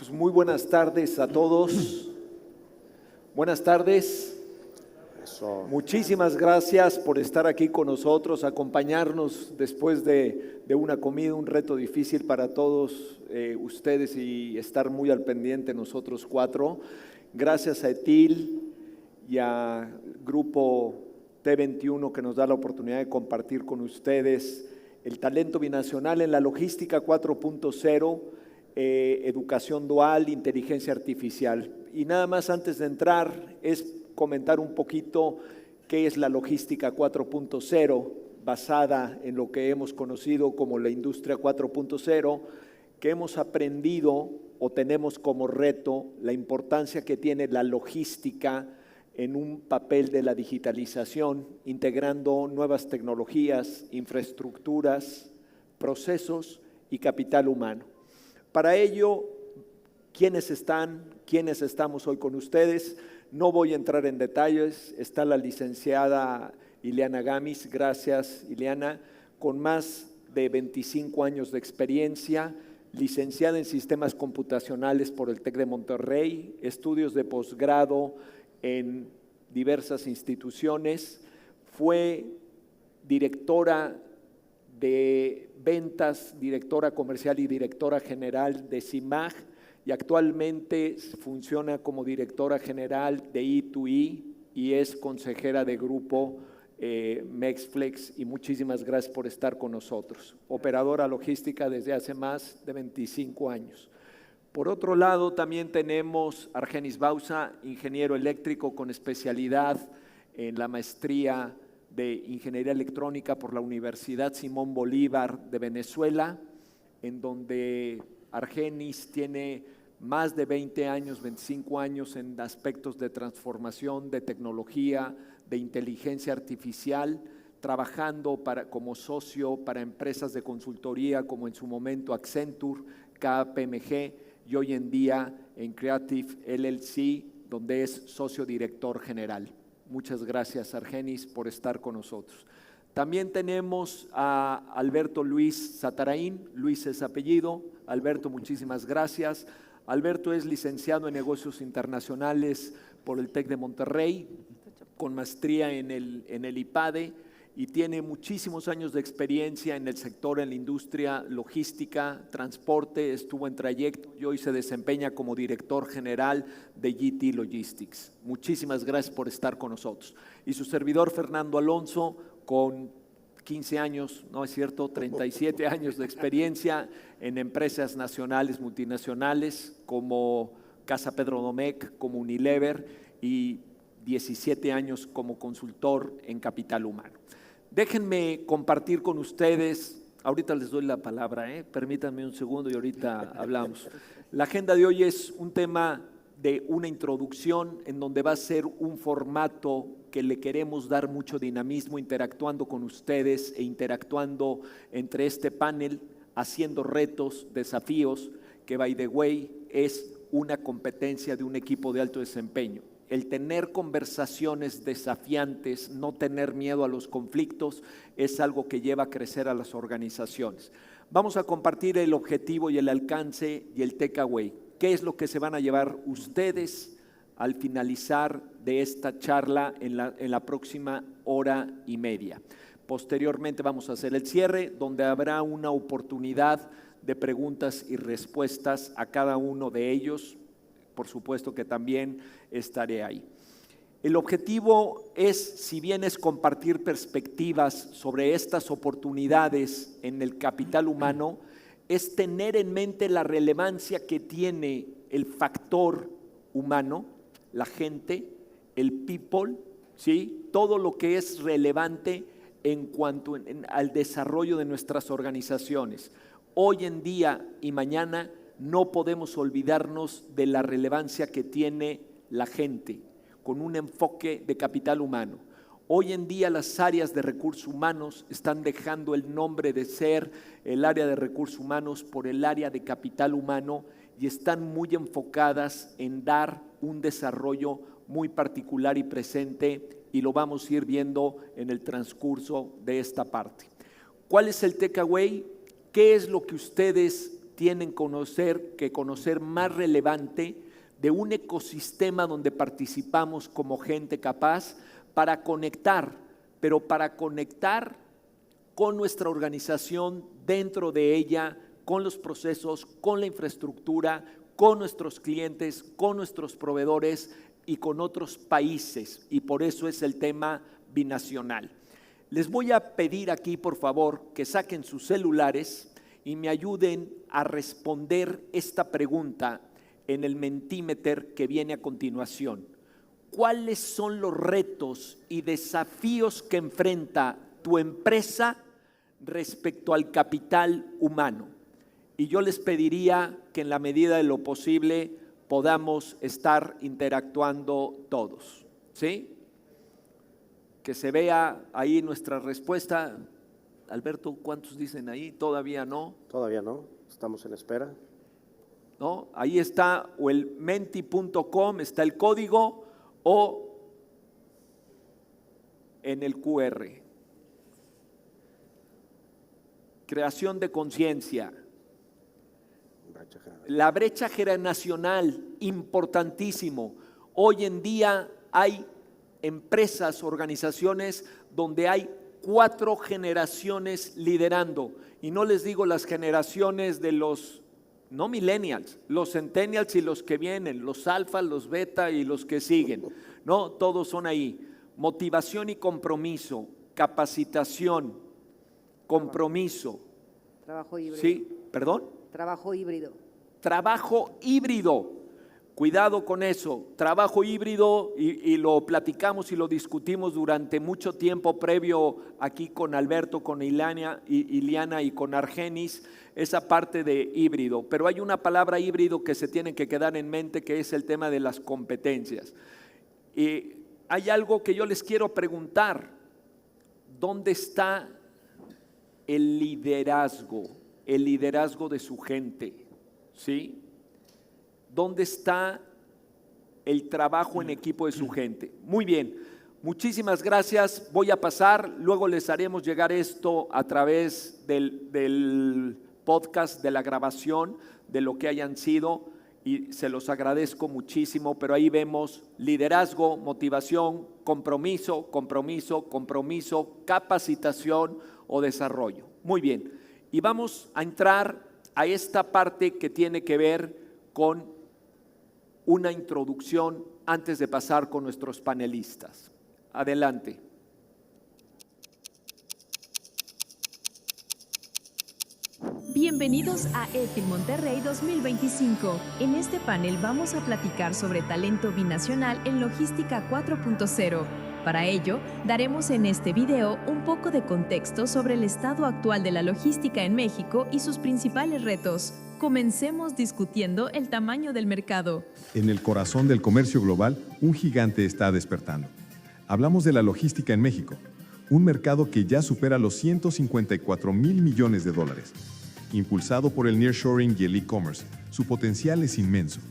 Pues muy buenas tardes a todos. Buenas tardes. Eso. Muchísimas gracias por estar aquí con nosotros, acompañarnos después de una comida, un reto difícil para todos ustedes y estar muy al pendiente nosotros cuatro. Gracias a Etil y a Grupo T21 que nos da la oportunidad de compartir con ustedes el talento binacional en la logística 4.0, educación dual, inteligencia artificial. Y nada más antes de entrar es comentar un poquito qué es la logística 4.0, basada en lo que hemos conocido como la industria 4.0, que hemos aprendido o tenemos como reto la importancia que tiene la logística en un papel de la digitalización, integrando nuevas tecnologías, infraestructuras, procesos y capital humano. Para ello, ¿quiénes estamos hoy con ustedes? No voy a entrar en detalles, está la licenciada Ileana Gamis, gracias Ileana, con más de 25 años de experiencia, licenciada en sistemas computacionales por el TEC de Monterrey, estudios de posgrado en diversas instituciones, fue directora de ventas, directora comercial y directora general de CIMAG, y actualmente funciona como directora general de E2E y es consejera de grupo Mexflex, y muchísimas gracias por estar con nosotros. Operadora logística desde hace más de 25 años. Por otro lado, también tenemos a Argenis Bauza, ingeniero eléctrico con especialidad en la maestría de Ingeniería Electrónica por la Universidad Simón Bolívar de Venezuela, en donde Argenis tiene más de 20 años, 25 años en aspectos de transformación, de tecnología, de inteligencia artificial, trabajando como socio para empresas de consultoría como en su momento Accenture, KPMG y hoy en día en Creative LLC, donde es socio director general. Muchas gracias, Argenis, por estar con nosotros. También tenemos a Alberto Luis Satarain. Luis es apellido. Alberto, muchísimas gracias. Alberto es licenciado en negocios internacionales por el TEC de Monterrey, con maestría en el IPADE, y tiene muchísimos años de experiencia en el sector, en la industria logística, transporte, estuvo en trayecto y hoy se desempeña como director general de GT Logistics. Muchísimas gracias por estar con nosotros. Y su servidor Fernando Alonso, con 15 años, no es cierto, 37 años de experiencia en empresas nacionales, multinacionales, como Casa Pedro Domecq, como Unilever, y 17 años como consultor en capital humano. Déjenme compartir con ustedes, ahorita les doy la palabra, permítanme un segundo y ahorita hablamos. La agenda de hoy es un tema de una introducción en donde va a ser un formato que le queremos dar mucho dinamismo, interactuando con ustedes e interactuando entre este panel, haciendo retos, desafíos, que by the way es una competencia de un equipo de alto desempeño. El tener conversaciones desafiantes, no tener miedo a los conflictos, es algo que lleva a crecer a las organizaciones. Vamos a compartir el objetivo y el alcance y el takeaway. ¿Qué es lo que se van a llevar ustedes al finalizar de esta charla en la próxima hora y media? Posteriormente vamos a hacer el cierre, donde habrá una oportunidad de preguntas y respuestas a cada uno de ellos. Por supuesto que también estaré ahí. El objetivo es, si bien es compartir perspectivas sobre estas oportunidades en el capital humano, es tener en mente la relevancia que tiene el factor humano, la gente, el people, ¿sí? Todo lo que es relevante en cuanto al desarrollo de nuestras organizaciones. Hoy en día y mañana no podemos olvidarnos de la relevancia que tiene la gente, con un enfoque de capital humano. Hoy en día las áreas de recursos humanos están dejando el nombre de ser el área de recursos humanos por el área de capital humano y están muy enfocadas en dar un desarrollo muy particular y presente, y lo vamos a ir viendo en el transcurso de esta parte. ¿Cuál es el takeaway? ¿Qué es lo que ustedes tienen que conocer más relevante de un ecosistema donde participamos como gente capaz para conectar, pero para conectar con nuestra organización, dentro de ella, con los procesos, con la infraestructura, con nuestros clientes, con nuestros proveedores y con otros países. Y por eso es el tema binacional. Les voy a pedir aquí, por favor, que saquen sus celulares y me ayuden a responder esta pregunta en el Mentimeter que viene a continuación. ¿Cuáles son los retos y desafíos que enfrenta tu empresa respecto al capital humano? Y yo les pediría que en la medida de lo posible podamos estar interactuando todos, ¿sí? Que se vea ahí nuestra respuesta. Alberto, ¿cuántos dicen ahí? ¿Todavía no? Todavía no, estamos en espera. ¿No? Ahí está, o el menti.com, está el código, o en el QR. Creación de conciencia. La brecha generacional, importantísimo. Hoy en día hay empresas, organizaciones donde hay 4 generaciones liderando. Y no les digo las generaciones de los no millennials, los centennials y los que vienen, los alfa, los beta y los que siguen. No, todos son ahí. Motivación y compromiso, capacitación, compromiso. Trabajo híbrido. Sí, ¿perdón? Trabajo híbrido. Trabajo híbrido. Cuidado con eso, trabajo híbrido, y lo platicamos y lo discutimos durante mucho tiempo previo aquí con Alberto, con Iliana y con Argenis, esa parte de híbrido. Pero hay una palabra híbrido que se tiene que quedar en mente, que es el tema de las competencias. Y hay algo que yo les quiero preguntar: ¿dónde está el liderazgo de su gente? ¿Sí? ¿Dónde está el trabajo en equipo de su gente? Muy bien, muchísimas gracias. Voy a pasar, luego les haremos llegar esto a través del podcast, de la grabación, de lo que hayan sido, y se los agradezco muchísimo, pero ahí vemos liderazgo, motivación, compromiso, capacitación o desarrollo. Muy bien, y vamos a entrar a esta parte que tiene que ver con una introducción antes de pasar con nuestros panelistas. Adelante. Bienvenidos a EFIL Monterrey 2025. En este panel vamos a platicar sobre talento binacional en logística 4.0. Para ello, daremos en este video un poco de contexto sobre el estado actual de la logística en México y sus principales retos. Comencemos discutiendo el tamaño del mercado. En el corazón del comercio global, un gigante está despertando. Hablamos de la logística en México, un mercado que ya supera los 154,000 millones de dólares. Impulsado por el nearshoring y el e-commerce, su potencial es inmenso.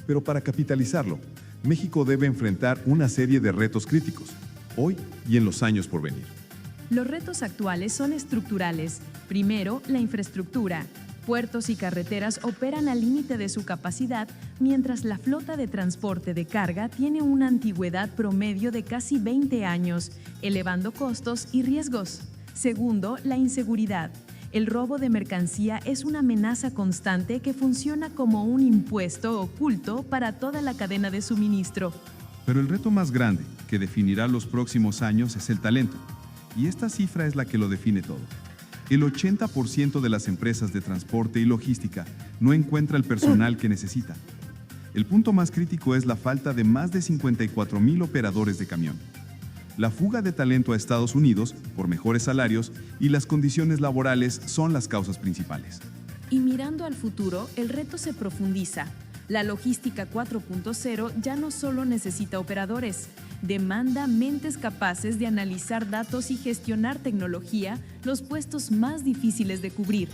Pero para capitalizarlo, México debe enfrentar una serie de retos críticos, hoy y en los años por venir. Los retos actuales son estructurales. Primero, la infraestructura. Puertos y carreteras operan al límite de su capacidad, mientras la flota de transporte de carga tiene una antigüedad promedio de casi 20 años, elevando costos y riesgos. Segundo, la inseguridad. El robo de mercancía es una amenaza constante que funciona como un impuesto oculto para toda la cadena de suministro. Pero el reto más grande, que definirá los próximos años, es el talento. Y esta cifra es la que lo define todo. El 80% de las empresas de transporte y logística no encuentra el personal que necesita. El punto más crítico es la falta de más de 54,000 operadores de camión. La fuga de talento a Estados Unidos por mejores salarios y las condiciones laborales son las causas principales. Y mirando al futuro, el reto se profundiza. La logística 4.0 ya no solo necesita operadores, demanda mentes capaces de analizar datos y gestionar tecnología, los puestos más difíciles de cubrir.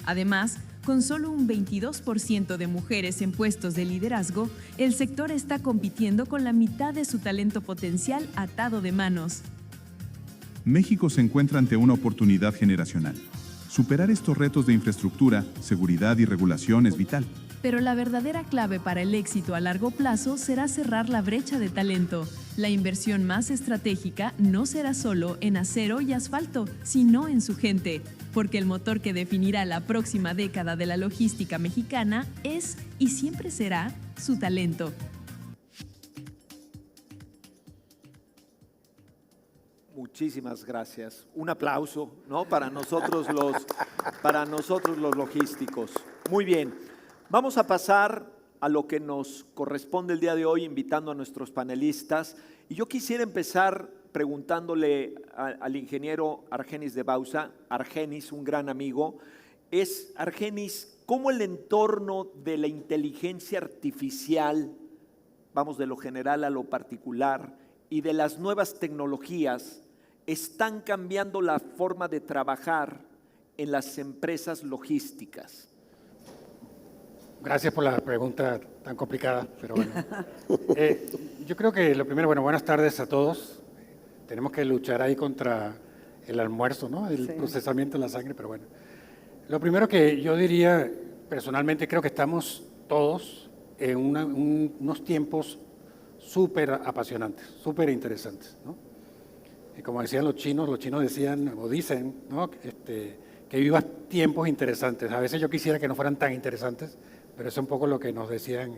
Además, con solo un 22% de mujeres en puestos de liderazgo, el sector está compitiendo con la mitad de su talento potencial atado de manos. México se encuentra ante una oportunidad generacional. Superar estos retos de infraestructura, seguridad y regulación es vital. Pero la verdadera clave para el éxito a largo plazo será cerrar la brecha de talento. La inversión más estratégica no será solo en acero y asfalto, sino en su gente, porque el motor que definirá la próxima década de la logística mexicana es y siempre será su talento. Muchísimas gracias. Un aplauso, ¿no? Para nosotros los logísticos. Muy bien. Vamos a pasar a lo que nos corresponde el día de hoy, invitando a nuestros panelistas. Y yo quisiera empezar preguntándole al ingeniero Argenis de Bauza. Argenis, un gran amigo. Argenis, ¿cómo el entorno de la inteligencia artificial, vamos de lo general a lo particular, y de las nuevas tecnologías están cambiando la forma de trabajar en las empresas logísticas? Gracias por la pregunta tan complicada, pero bueno. Yo creo que lo primero, buenas tardes a todos. Tenemos que luchar ahí contra el almuerzo, ¿no? El procesamiento de la sangre, pero bueno. Lo primero que yo diría, personalmente, creo que estamos todos en unos tiempos súper apasionantes, súper interesantes, ¿no? Y como decían los chinos decían, o dicen, ¿no? Que vivas tiempos interesantes. A veces yo quisiera que no fueran tan interesantes, pero eso es un poco lo que nos decían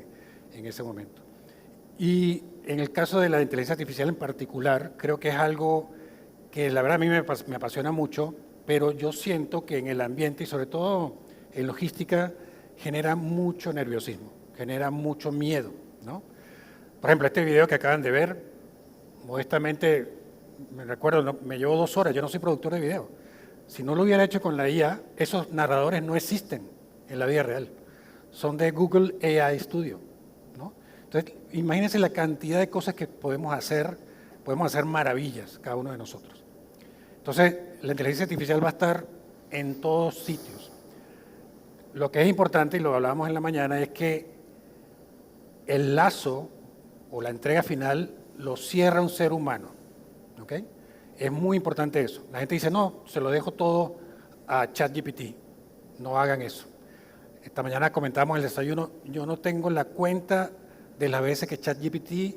en ese momento. Y en el caso de la inteligencia artificial en particular, creo que es algo que la verdad a mí me apasiona mucho, pero yo siento que en el ambiente y sobre todo en logística genera mucho nerviosismo, genera mucho miedo, ¿no? Por ejemplo, este video que acaban de ver, modestamente, me recuerdo, me llevó 2 horas, yo no soy productor de video. Si no lo hubiera hecho con la IA, esos narradores no existen en la vida real. Son de Google AI Studio, ¿no? Entonces, imagínense la cantidad de cosas que podemos hacer maravillas cada uno de nosotros. Entonces, la inteligencia artificial va a estar en todos sitios. Lo que es importante, y lo hablábamos en la mañana, es que el lazo o la entrega final lo cierra un ser humano, ¿ok? Es muy importante eso. La gente dice, no, se lo dejo todo a ChatGPT. No hagan eso. Esta mañana comentamos en el desayuno, yo no tengo la cuenta de las veces que ChatGPT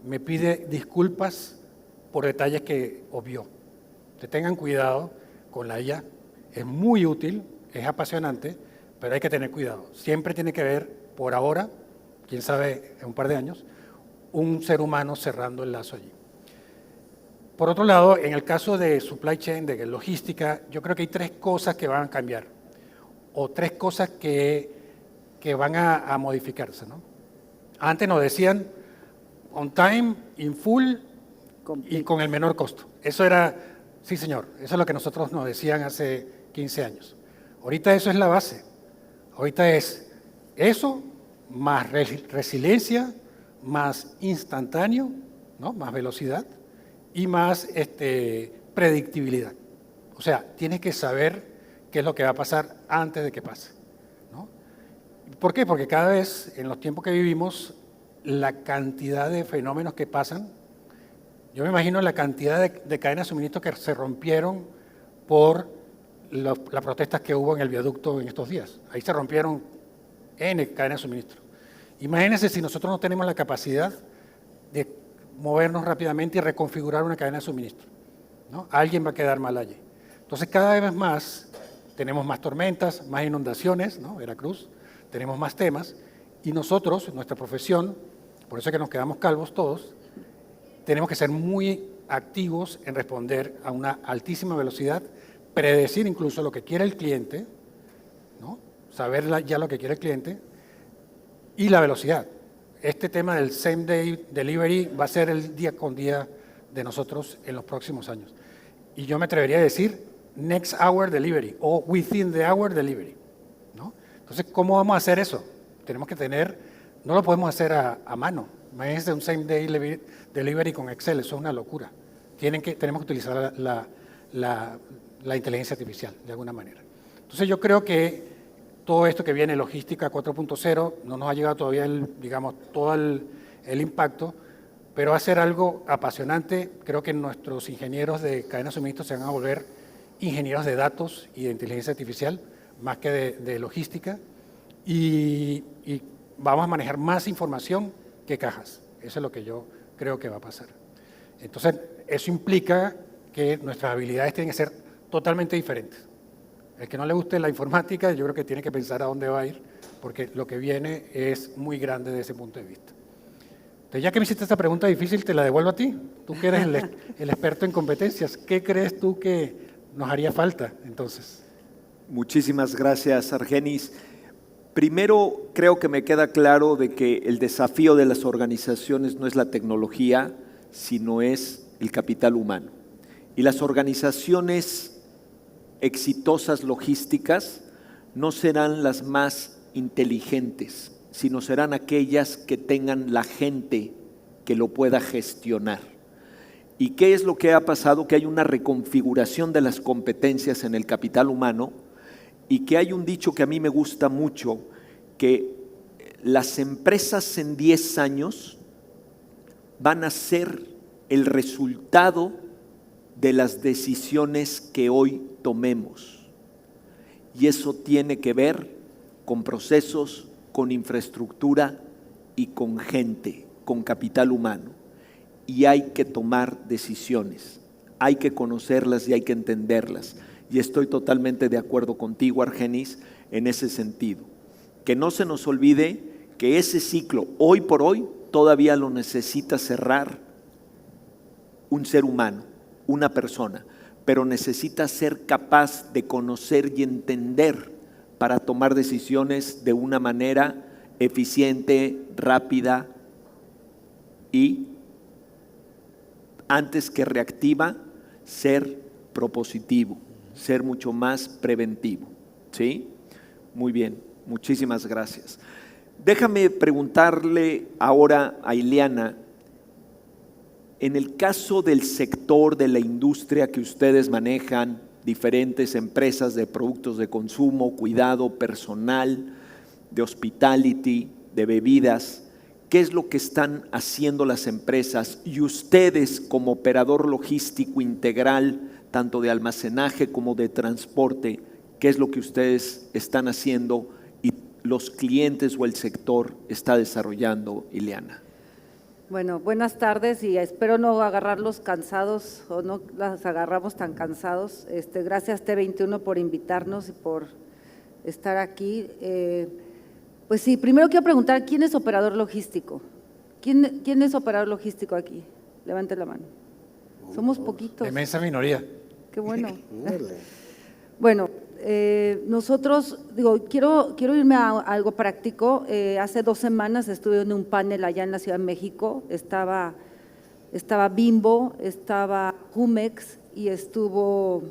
me pide disculpas por detalles que obvió. Entonces tengan cuidado con la IA. Es muy útil, es apasionante, pero hay que tener cuidado. Siempre tiene que haber, por ahora, quién sabe, en un par de años, un ser humano cerrando el lazo allí. Por otro lado, en el caso de supply chain, de logística, yo creo que hay 3 cosas que van a cambiar, o 3 cosas que van a modificarse, ¿no? Antes nos decían on time, in full y con el menor costo. Eso era, sí señor, eso es lo que nosotros nos decían hace 15 años. Ahorita eso es la base. Ahorita es eso, más resiliencia, más instantáneo, ¿no? Más velocidad y más predictibilidad. O sea, tienes que saber qué es lo que va a pasar antes de que pase, ¿no? ¿Por qué? Porque cada vez, en los tiempos que vivimos, la cantidad de fenómenos que pasan, yo me imagino la cantidad de cadenas de suministro que se rompieron por las protestas que hubo en el viaducto en estos días. Ahí se rompieron N cadenas de suministro. Imagínense si nosotros no tenemos la capacidad de movernos rápidamente y reconfigurar una cadena de suministro, ¿no? Alguien va a quedar mal allí. Entonces, cada vez más tenemos más tormentas, más inundaciones, ¿no? Veracruz, tenemos más temas, y nosotros, nuestra profesión, por eso es que nos quedamos calvos todos, tenemos que ser muy activos en responder a una altísima velocidad, predecir incluso lo que quiere el cliente, ¿no? Saber ya lo que quiere el cliente, y la velocidad. Este tema del same day delivery va a ser el día con día de nosotros en los próximos años. Y yo me atrevería a decir next hour delivery o within the hour delivery, ¿no? Entonces, ¿cómo vamos a hacer eso? Tenemos que tener, no lo podemos hacer a mano. Imagínense un same day delivery con Excel, eso es una locura. Tenemos que utilizar la inteligencia artificial de alguna manera. Entonces, yo creo que todo esto que viene, logística 4.0, no nos ha llegado todavía todo el impacto, pero va a ser algo apasionante. Creo que nuestros ingenieros de cadena de suministro se van a volver ingenieros de datos y de inteligencia artificial, más que de logística, y vamos a manejar más información que cajas. Eso es lo que yo creo que va a pasar. Entonces, eso implica que nuestras habilidades tienen que ser totalmente diferentes. El que no le guste la informática, yo creo que tiene que pensar a dónde va a ir, porque lo que viene es muy grande desde ese punto de vista. Entonces, ya que me hiciste esta pregunta difícil, te la devuelvo a ti. Tú que eres el experto en competencias, ¿qué crees tú que nos haría falta entonces? Muchísimas gracias, Argenis. Primero, creo que me queda claro de que el desafío de las organizaciones no es la tecnología, sino es el capital humano. Y las organizaciones exitosas logísticas no serán las más inteligentes, sino serán aquellas que tengan la gente que lo pueda gestionar. ¿Y qué es lo que ha pasado? Que hay una reconfiguración de las competencias en el capital humano y que hay un dicho que a mí me gusta mucho, que las empresas en 10 años van a ser el resultado de las decisiones que hoy tomemos. Y eso tiene que ver con procesos, con infraestructura y con gente, con capital humano. Y hay que tomar decisiones, hay que conocerlas y hay que entenderlas. Y estoy totalmente de acuerdo contigo, Argenis, en ese sentido. Que no se nos olvide que ese ciclo, hoy por hoy, todavía lo necesita cerrar un ser humano, una persona, pero necesita ser capaz de conocer y entender para tomar decisiones de una manera eficiente, rápida y, antes que reactiva, ser propositivo, ser mucho más preventivo. ¿Sí? Muy bien, muchísimas gracias. Déjame preguntarle ahora a Ileana, en el caso del sector de la industria que ustedes manejan, diferentes empresas de productos de consumo, cuidado personal, de hospitality, de bebidas, ¿qué es lo que están haciendo las empresas? Y ustedes como operador logístico integral, tanto de almacenaje como de transporte, ¿qué es lo que ustedes están haciendo y los clientes o el sector está desarrollando, Ileana? Bueno, buenas tardes y espero no agarrarlos cansados o no las agarramos tan cansados. Gracias T21 por invitarnos y por estar aquí. Pues sí, primero quiero preguntar, ¿quién es operador logístico? ¿Quién es operador logístico aquí? Levante la mano. Somos poquitos. Inmensa minoría. Qué bueno. Bueno, nosotros, quiero irme a algo práctico. Hace 2 semanas estuve en un panel allá en la Ciudad de México. Estaba Bimbo, estaba Jumex y estuvo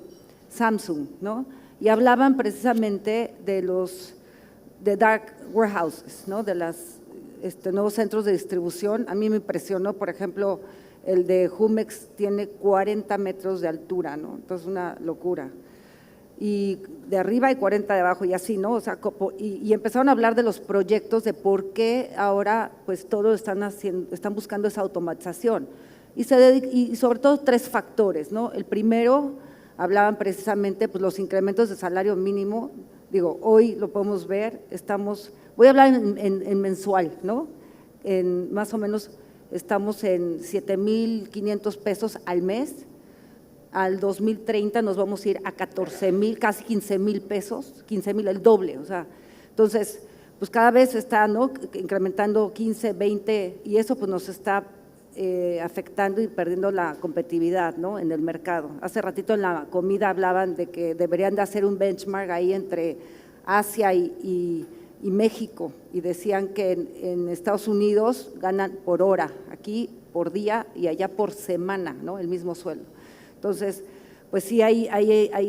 Samsung, ¿no? Y hablaban precisamente de dark warehouses, ¿no? De los nuevos centros de distribución. A mí me impresionó, por ejemplo, el de Jumex tiene 40 metros de altura, ¿no? Entonces, una locura. Y de arriba y 40 de abajo y así, ¿no? O sea, y empezaron a hablar de los proyectos, de por qué ahora pues todos están buscando esa automatización. Y sobre todo 3 factores, ¿no? El primero, hablaban precisamente pues los incrementos de salario mínimo. Hoy lo podemos ver, voy a hablar en mensual, ¿no? Más o menos estamos en 7,500 pesos al mes. Al 2030 nos vamos a ir a 14,000, casi 15,000 pesos, 15,000, el doble. O sea, entonces, pues cada vez está, ¿no?, incrementando 15, 20 y eso pues nos está afectando y perdiendo la competitividad, ¿no?, en el mercado. Hace ratito en la comida hablaban de que deberían de hacer un benchmark ahí entre Asia y México y decían que en Estados Unidos ganan por hora, aquí por día y allá por semana, ¿no?, el mismo sueldo. Entonces, pues sí, ahí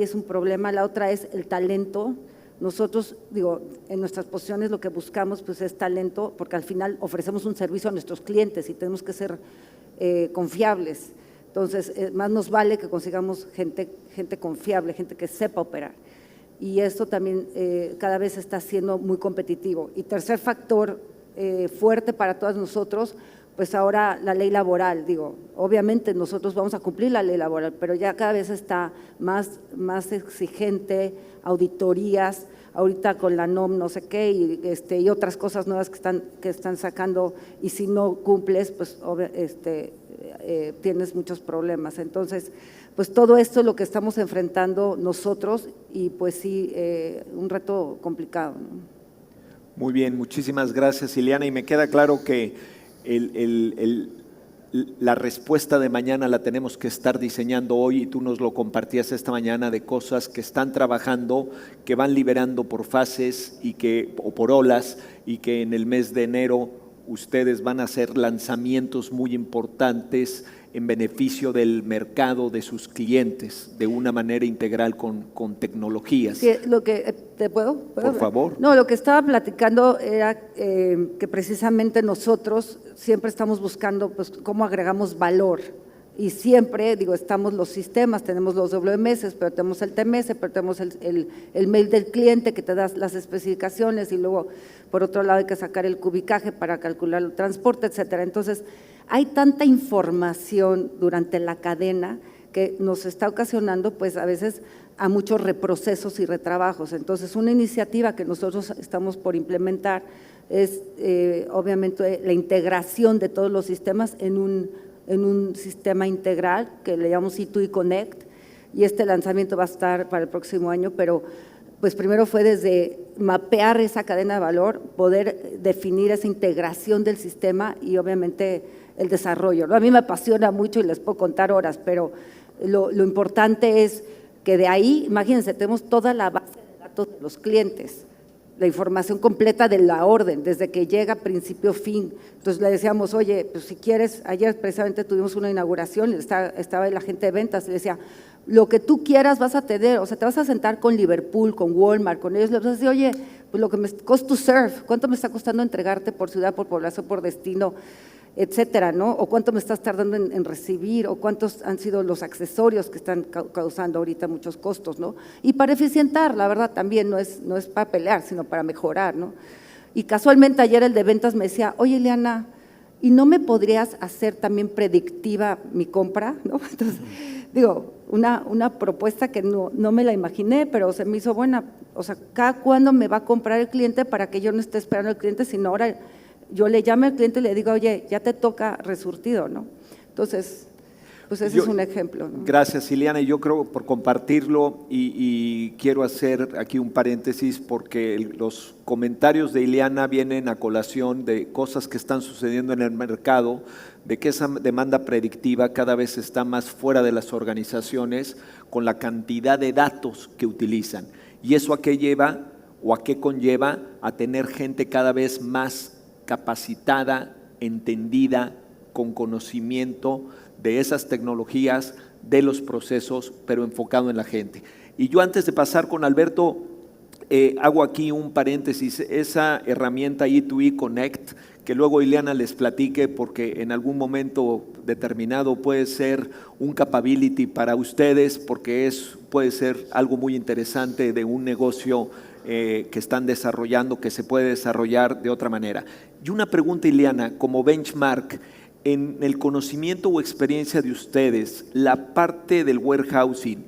es un problema. La otra es el talento. Nosotros, en nuestras posiciones lo que buscamos pues es talento, porque al final ofrecemos un servicio a nuestros clientes y tenemos que ser confiables. Entonces, más nos vale que consigamos gente confiable, gente que sepa operar. Y esto también cada vez está siendo muy competitivo. Y tercer factor fuerte para todos nosotros, pues ahora la ley laboral, digo, obviamente nosotros vamos a cumplir la ley laboral, pero ya cada vez está más exigente, auditorías, ahorita con la NOM no sé qué y otras cosas nuevas que están sacando, y si no cumples, pues tienes muchos problemas. Entonces, pues todo esto es lo que estamos enfrentando nosotros y pues sí, un reto complicado, ¿no? Muy bien, muchísimas gracias, Ileana, y me queda claro que la respuesta de mañana la tenemos que estar diseñando hoy, y tú nos lo compartías esta mañana, de cosas que están trabajando, que van liberando por fases o por olas, y que en el mes de enero ustedes van a hacer lanzamientos muy importantes en beneficio del mercado, de sus clientes, de una manera integral con tecnologías. Sí, lo que, ¿te puedo? Por favor. No, lo que estaba platicando era que precisamente nosotros siempre estamos buscando pues cómo agregamos valor, y siempre, digo, estamos los sistemas, tenemos los WMS, pero tenemos el TMS, pero tenemos el mail del cliente que te da las especificaciones, y luego por otro lado hay que sacar el cubicaje para calcular el transporte, etcétera. Entonces, hay tanta información durante la cadena que nos está ocasionando pues a veces a muchos reprocesos y retrabajos. Entonces, una iniciativa que nosotros estamos por implementar es obviamente la integración de todos los sistemas en un sistema integral que le llamamos E2E Connect, y este lanzamiento va a estar para el próximo año, pero pues primero fue desde mapear esa cadena de valor, poder definir esa integración del sistema y obviamente el desarrollo, ¿no? A mí me apasiona mucho y les puedo contar horas, pero lo importante es que de ahí, imagínense, tenemos toda la base de datos de los clientes, la información completa de la orden, desde que llega principio a fin. Entonces le decíamos, oye, pues si quieres, ayer precisamente tuvimos una inauguración, estaba el agente de ventas, y le decía, lo que tú quieras vas a tener, o sea, te vas a sentar con Liverpool, con Walmart, con ellos, le vas a decir, oye, pues lo que me cost to serve, ¿cuánto me está costando entregarte por ciudad, por población, por destino, etcétera, ¿no? O cuánto me estás tardando en recibir, o cuántos han sido los accesorios que están causando ahorita muchos costos, ¿no? Y para eficientar, la verdad, también no es para pelear, sino para mejorar, ¿no? Y casualmente ayer el de ventas me decía, oye, Ileana, ¿y no me podrías hacer también predictiva mi compra? ¿No? Entonces, digo, una propuesta que no me la imaginé, pero se me hizo buena. O sea, ¿cada cuándo me va a comprar el cliente para que yo no esté esperando al cliente, sino ahora yo le llamo al cliente y le digo, oye, ya te toca resurtido, ¿no? Entonces, pues ese es un ejemplo, ¿no? Gracias, Ileana, y yo creo por compartirlo, y quiero hacer aquí un paréntesis porque los comentarios de Ileana vienen a colación de cosas que están sucediendo en el mercado, de que esa demanda predictiva cada vez está más fuera de las organizaciones con la cantidad de datos que utilizan. ¿Y eso a qué lleva o a qué conlleva? A tener gente cada vez más capacitada, entendida, con conocimiento de esas tecnologías, de los procesos, pero enfocado en la gente. Y yo, antes de pasar con Alberto, hago aquí un paréntesis, esa herramienta E2E Connect, que luego Ileana les platique, porque en algún momento determinado puede ser un capability para ustedes, porque puede ser algo muy interesante de un negocio que están desarrollando, que se puede desarrollar de otra manera. Y una pregunta, Ileana, como benchmark, en el conocimiento o experiencia de ustedes, la parte del warehousing,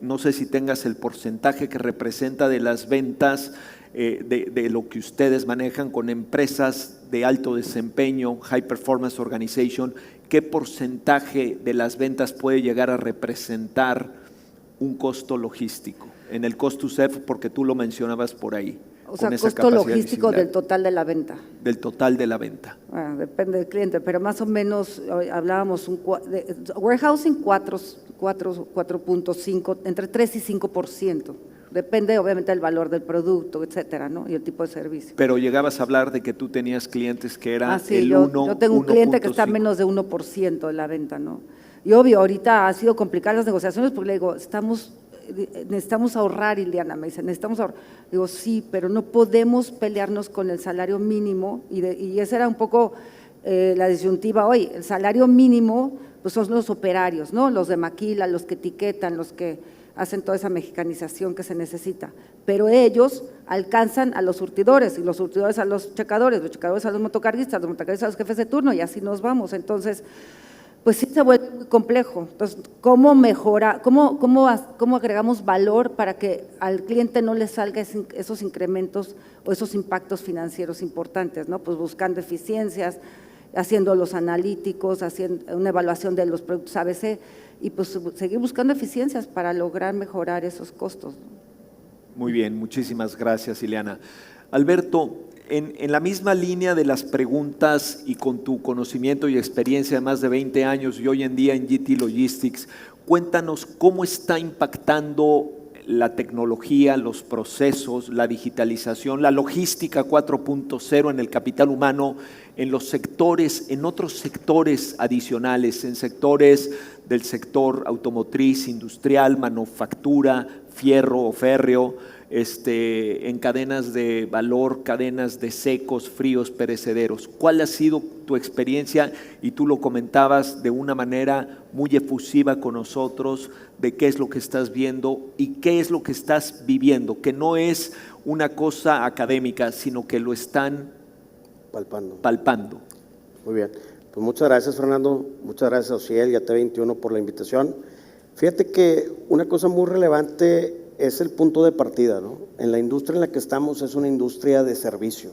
no sé si tengas el porcentaje que representa de las ventas de lo que ustedes manejan con empresas de alto desempeño, High Performance Organization, ¿qué porcentaje de las ventas puede llegar a representar un costo logístico? En el cost to serve, porque tú lo mencionabas por ahí. O sea, costo logístico del total de la venta. Del total de la venta. Bueno, depende del cliente, pero más o menos hablábamos, warehousing 4.5, entre 3 y 5%. Depende obviamente del valor del producto, etcétera, ¿no? Y el tipo de servicio. Pero llegabas a hablar de que tú tenías clientes que eran sí, el yo 1, tengo un cliente que está 1.5. menos de 1% de la venta, ¿no? Y obvio, ahorita ha sido complicadas las negociaciones porque le digo, necesitamos ahorrar, Ileana, me dice, necesitamos ahorrar. Digo, sí, pero no podemos pelearnos con el salario mínimo, y esa era un poco la disyuntiva hoy. El salario mínimo, pues son los operarios, ¿no? Los de maquila, los que etiquetan, los que hacen toda esa mexicanización que se necesita. Pero ellos alcanzan a los surtidores y los surtidores a los checadores a los motocarguistas a los jefes de turno y así nos vamos. Entonces, pues sí se vuelve muy complejo. Entonces, ¿cómo mejora, cómo agregamos valor para que al cliente no le salga esos incrementos o esos impactos financieros importantes, ¿no? Pues buscando eficiencias, haciendo los analíticos, haciendo una evaluación de los productos ABC y pues seguir buscando eficiencias para lograr mejorar esos costos. Muy bien, muchísimas gracias, Ileana. Alberto, en la misma línea de las preguntas y con tu conocimiento y experiencia de más de 20 años y hoy en día en GT Logistics, cuéntanos cómo está impactando la tecnología, los procesos, la digitalización, la logística 4.0 en el capital humano, en los sectores, en otros sectores adicionales, en sectores del sector automotriz, industrial, manufactura, fierro o férreo, en cadenas de valor, cadenas de secos, fríos, perecederos. ¿Cuál ha sido tu experiencia? Y tú lo comentabas de una manera muy efusiva con nosotros, de qué es lo que estás viendo y qué es lo que estás viviendo, que no es una cosa académica, sino que lo están palpando. Muy bien. Pues muchas gracias, Fernando. Muchas gracias a Ociel y a T21 por la invitación. Fíjate que una cosa muy relevante es el punto de partida, ¿no? En la industria en la que estamos es una industria de servicio,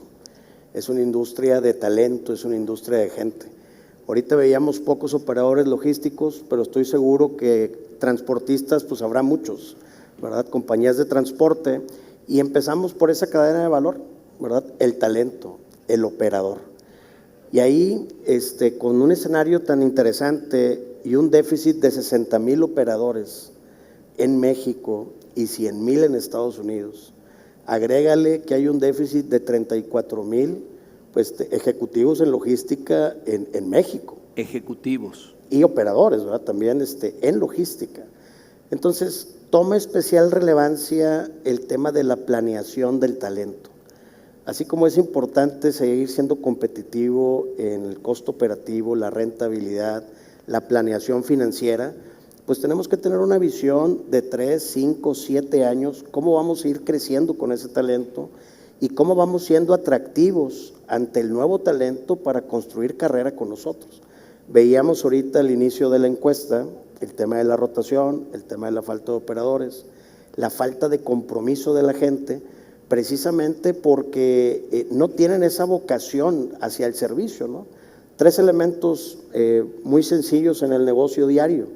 es una industria de talento, es una industria de gente. Ahorita veíamos pocos operadores logísticos, pero estoy seguro que transportistas, pues habrá muchos, ¿verdad? Compañías de transporte, y empezamos por esa cadena de valor, ¿verdad? El talento, el operador. Y ahí, con un escenario tan interesante y un déficit de 60,000 operadores en México y 100,000 en Estados Unidos, agrégale que hay un déficit de 34,000 ejecutivos en logística en México. Ejecutivos. Y operadores, ¿verdad? También en logística. Entonces, toma especial relevancia el tema de la planeación del talento. Así como es importante seguir siendo competitivo en el costo operativo, la rentabilidad, la planeación financiera, pues tenemos que tener una visión de 3, 5, 7 años, cómo vamos a ir creciendo con ese talento y cómo vamos siendo atractivos ante el nuevo talento para construir carrera con nosotros. Veíamos ahorita al inicio de la encuesta el tema de la rotación, el tema de la falta de operadores, la falta de compromiso de la gente, precisamente porque no tienen esa vocación hacia el servicio, ¿no? 3 elementos muy sencillos en el negocio diario.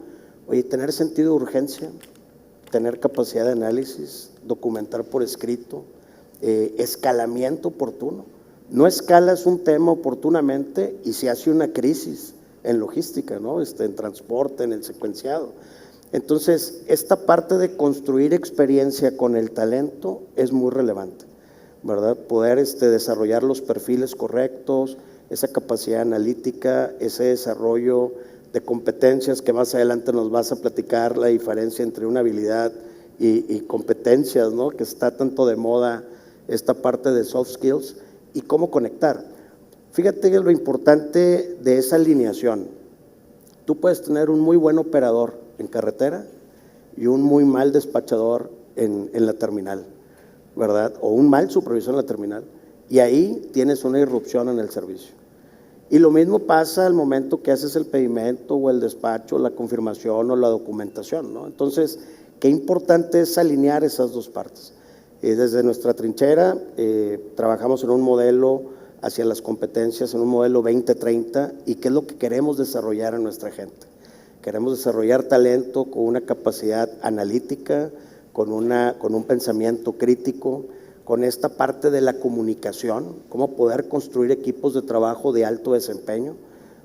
Oye, tener sentido de urgencia, tener capacidad de análisis, documentar por escrito, escalamiento oportuno. No escalas un tema oportunamente y se hace una crisis en logística, ¿no? En transporte, en el secuenciado. Entonces, esta parte de construir experiencia con el talento es muy relevante, ¿verdad? Poder desarrollar los perfiles correctos, esa capacidad analítica, ese desarrollo de competencias que más adelante nos vas a platicar la diferencia entre una habilidad y competencias, ¿no? Que está tanto de moda esta parte de soft skills y cómo conectar. Fíjate que lo importante de esa alineación, tú puedes tener un muy buen operador en carretera y un muy mal despachador en la terminal, ¿verdad? O un mal supervisor en la terminal y ahí tienes una irrupción en el servicio. Y lo mismo pasa al momento que haces el pedimento o el despacho, la confirmación o la documentación, ¿no? Entonces, qué importante es alinear esas dos partes. Desde nuestra trinchera trabajamos en un modelo hacia las competencias, en un modelo 2030 y qué es lo que queremos desarrollar en nuestra gente. Queremos desarrollar talento con una capacidad analítica, con un pensamiento crítico, con esta parte de la comunicación, cómo poder construir equipos de trabajo de alto desempeño,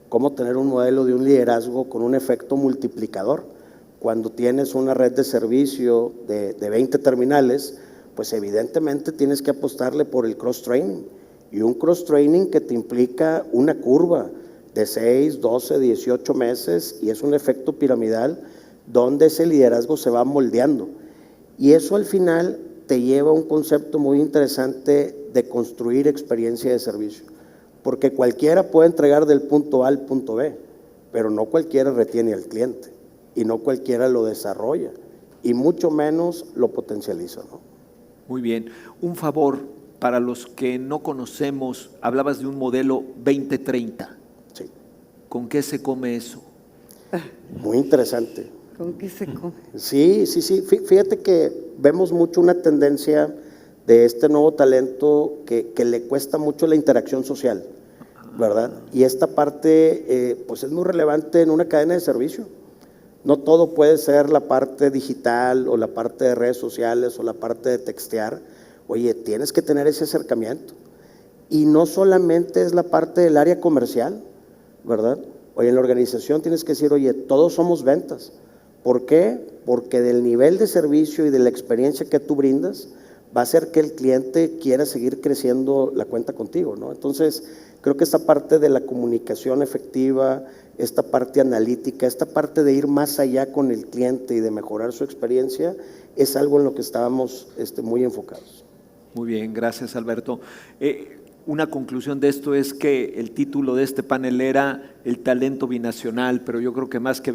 cómo tener un modelo de un liderazgo con un efecto multiplicador. Cuando tienes una red de servicio de 20 terminales, pues evidentemente tienes que apostarle por el cross-training, y un cross-training que te implica una curva de 6, 12, 18 meses, y es un efecto piramidal donde ese liderazgo se va moldeando. Y eso al final te lleva a un concepto muy interesante de construir experiencia de servicio, porque cualquiera puede entregar del punto A al punto B, pero no cualquiera retiene al cliente y no cualquiera lo desarrolla y mucho menos lo potencializa, ¿no? Muy bien. Un favor, para los que no conocemos, hablabas de un modelo 2030. Sí. ¿Con qué se come eso? Muy interesante. ¿Con qué se come? Sí. Fíjate que vemos mucho una tendencia de este nuevo talento que le cuesta mucho la interacción social, ¿verdad? Y esta parte pues es muy relevante en una cadena de servicio. No todo puede ser la parte digital o la parte de redes sociales o la parte de textear. Oye, tienes que tener ese acercamiento. Y no solamente es la parte del área comercial, ¿verdad? Oye, en la organización tienes que decir, oye, todos somos ventas. ¿Por qué? Porque del nivel de servicio y de la experiencia que tú brindas va a hacer que el cliente quiera seguir creciendo la cuenta contigo, ¿no? Entonces, creo que esta parte de la comunicación efectiva, esta parte analítica, esta parte de ir más allá con el cliente y de mejorar su experiencia, es algo en lo que estábamos muy enfocados. Muy bien, gracias Alberto. Una conclusión de esto es que el título de este panel era el talento binacional, pero yo creo que más que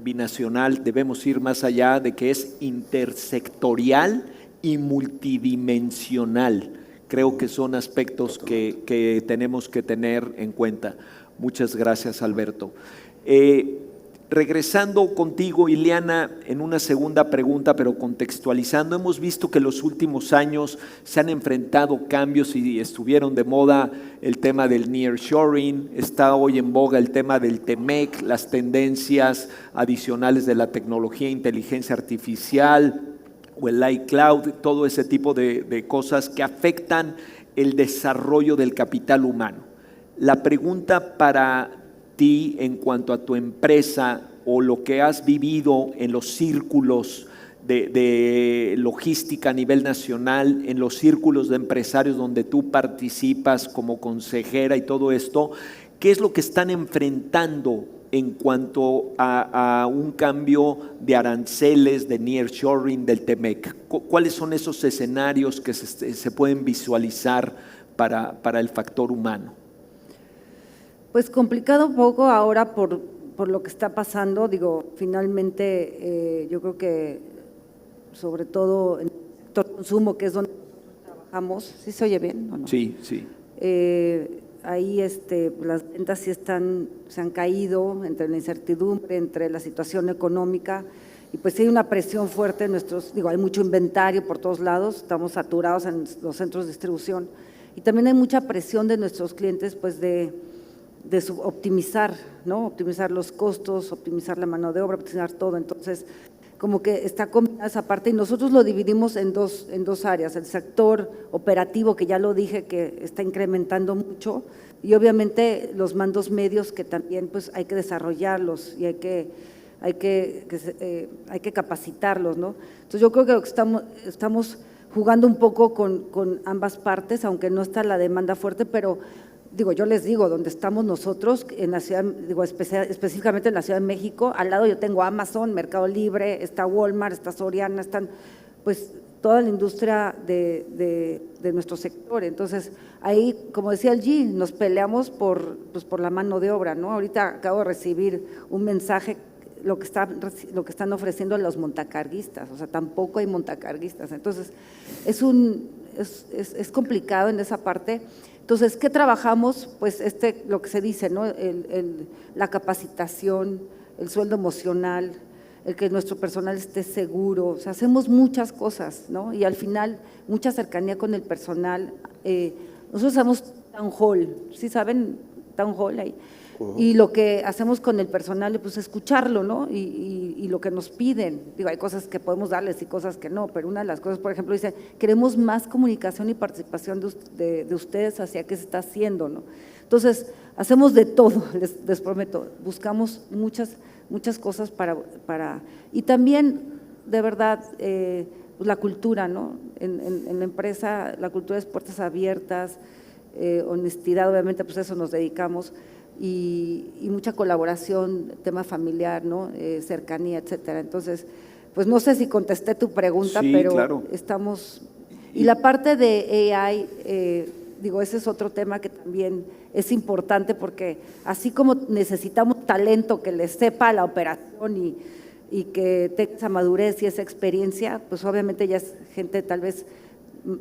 binacional debemos ir más allá de que es intersectorial y multidimensional. Creo que son aspectos que tenemos que tener en cuenta. Muchas gracias, Alberto. Regresando contigo, Ileana, en una segunda pregunta, pero contextualizando, hemos visto que los últimos años se han enfrentado cambios y estuvieron de moda el tema del nearshoring, está hoy en boga el tema del TEMEC, las tendencias adicionales de la tecnología, inteligencia artificial o el iCloud, todo ese tipo de cosas que afectan el desarrollo del capital humano. La pregunta para ti en cuanto a tu empresa o lo que has vivido en los círculos de logística a nivel nacional, en los círculos de empresarios donde tú participas como consejera y todo esto, ¿qué es lo que están enfrentando en cuanto a un cambio de aranceles, de nearshoring, del TEMEC? ¿Cuáles son esos escenarios que se pueden visualizar para el factor humano? Pues complicado un poco ahora por lo que está pasando. Digo, finalmente yo creo que sobre todo en el sector consumo, que es donde trabajamos, ¿sí se oye bien o no? Sí, sí. Ahí las ventas sí se han caído entre la incertidumbre, entre la situación económica, y pues hay una presión fuerte en hay mucho inventario por todos lados, estamos saturados en los centros de distribución, y también hay mucha presión de nuestros clientes pues de optimizar, ¿no? Optimizar los costos, optimizar la mano de obra, optimizar todo. Entonces, como que está combinada esa parte y nosotros lo dividimos en dos áreas, el sector operativo, que ya lo dije, que está incrementando mucho, y obviamente los mandos medios, que también pues hay que desarrollarlos y hay que capacitarlos, ¿no? Entonces yo creo que estamos jugando un poco con ambas partes, aunque no está la demanda fuerte, pero yo les digo, donde estamos nosotros, en la ciudad, específicamente en la Ciudad de México, al lado yo tengo Amazon, Mercado Libre, está Walmart, está Soriana, están pues toda la industria de nuestro sector. Entonces, ahí, como decía el G, nos peleamos por la mano de obra, ¿no? Ahorita acabo de recibir un mensaje, lo que están ofreciendo los montacarguistas, o sea, tampoco hay montacarguistas. Entonces, es complicado en esa parte. Entonces, ¿qué trabajamos? Pues lo que se dice, ¿no? La capacitación, el sueldo emocional, el que nuestro personal esté seguro, o sea, hacemos muchas cosas, ¿no? Y al final, mucha cercanía con el personal. Nosotros hacemos town hall, ¿sí saben? Town hall ahí. Y lo que hacemos con el personal, pues escucharlo, ¿no? Y lo que nos piden. Hay cosas que podemos darles y cosas que no, pero una de las cosas, por ejemplo, dice, queremos más comunicación y participación de ustedes hacia qué se está haciendo, ¿no? Entonces, hacemos de todo, les prometo, buscamos muchas cosas para y también, de verdad, la cultura, ¿no? En la empresa, la cultura es puertas abiertas, honestidad, obviamente, pues a eso nos dedicamos. Y mucha colaboración, tema familiar, ¿no? Cercanía, etcétera. Entonces, pues no sé si contesté tu pregunta, sí, pero claro. Estamos… Y la parte de AI, ese es otro tema que también es importante, porque así como necesitamos talento que le sepa la operación y que tenga esa madurez y esa experiencia, pues obviamente ya es gente tal vez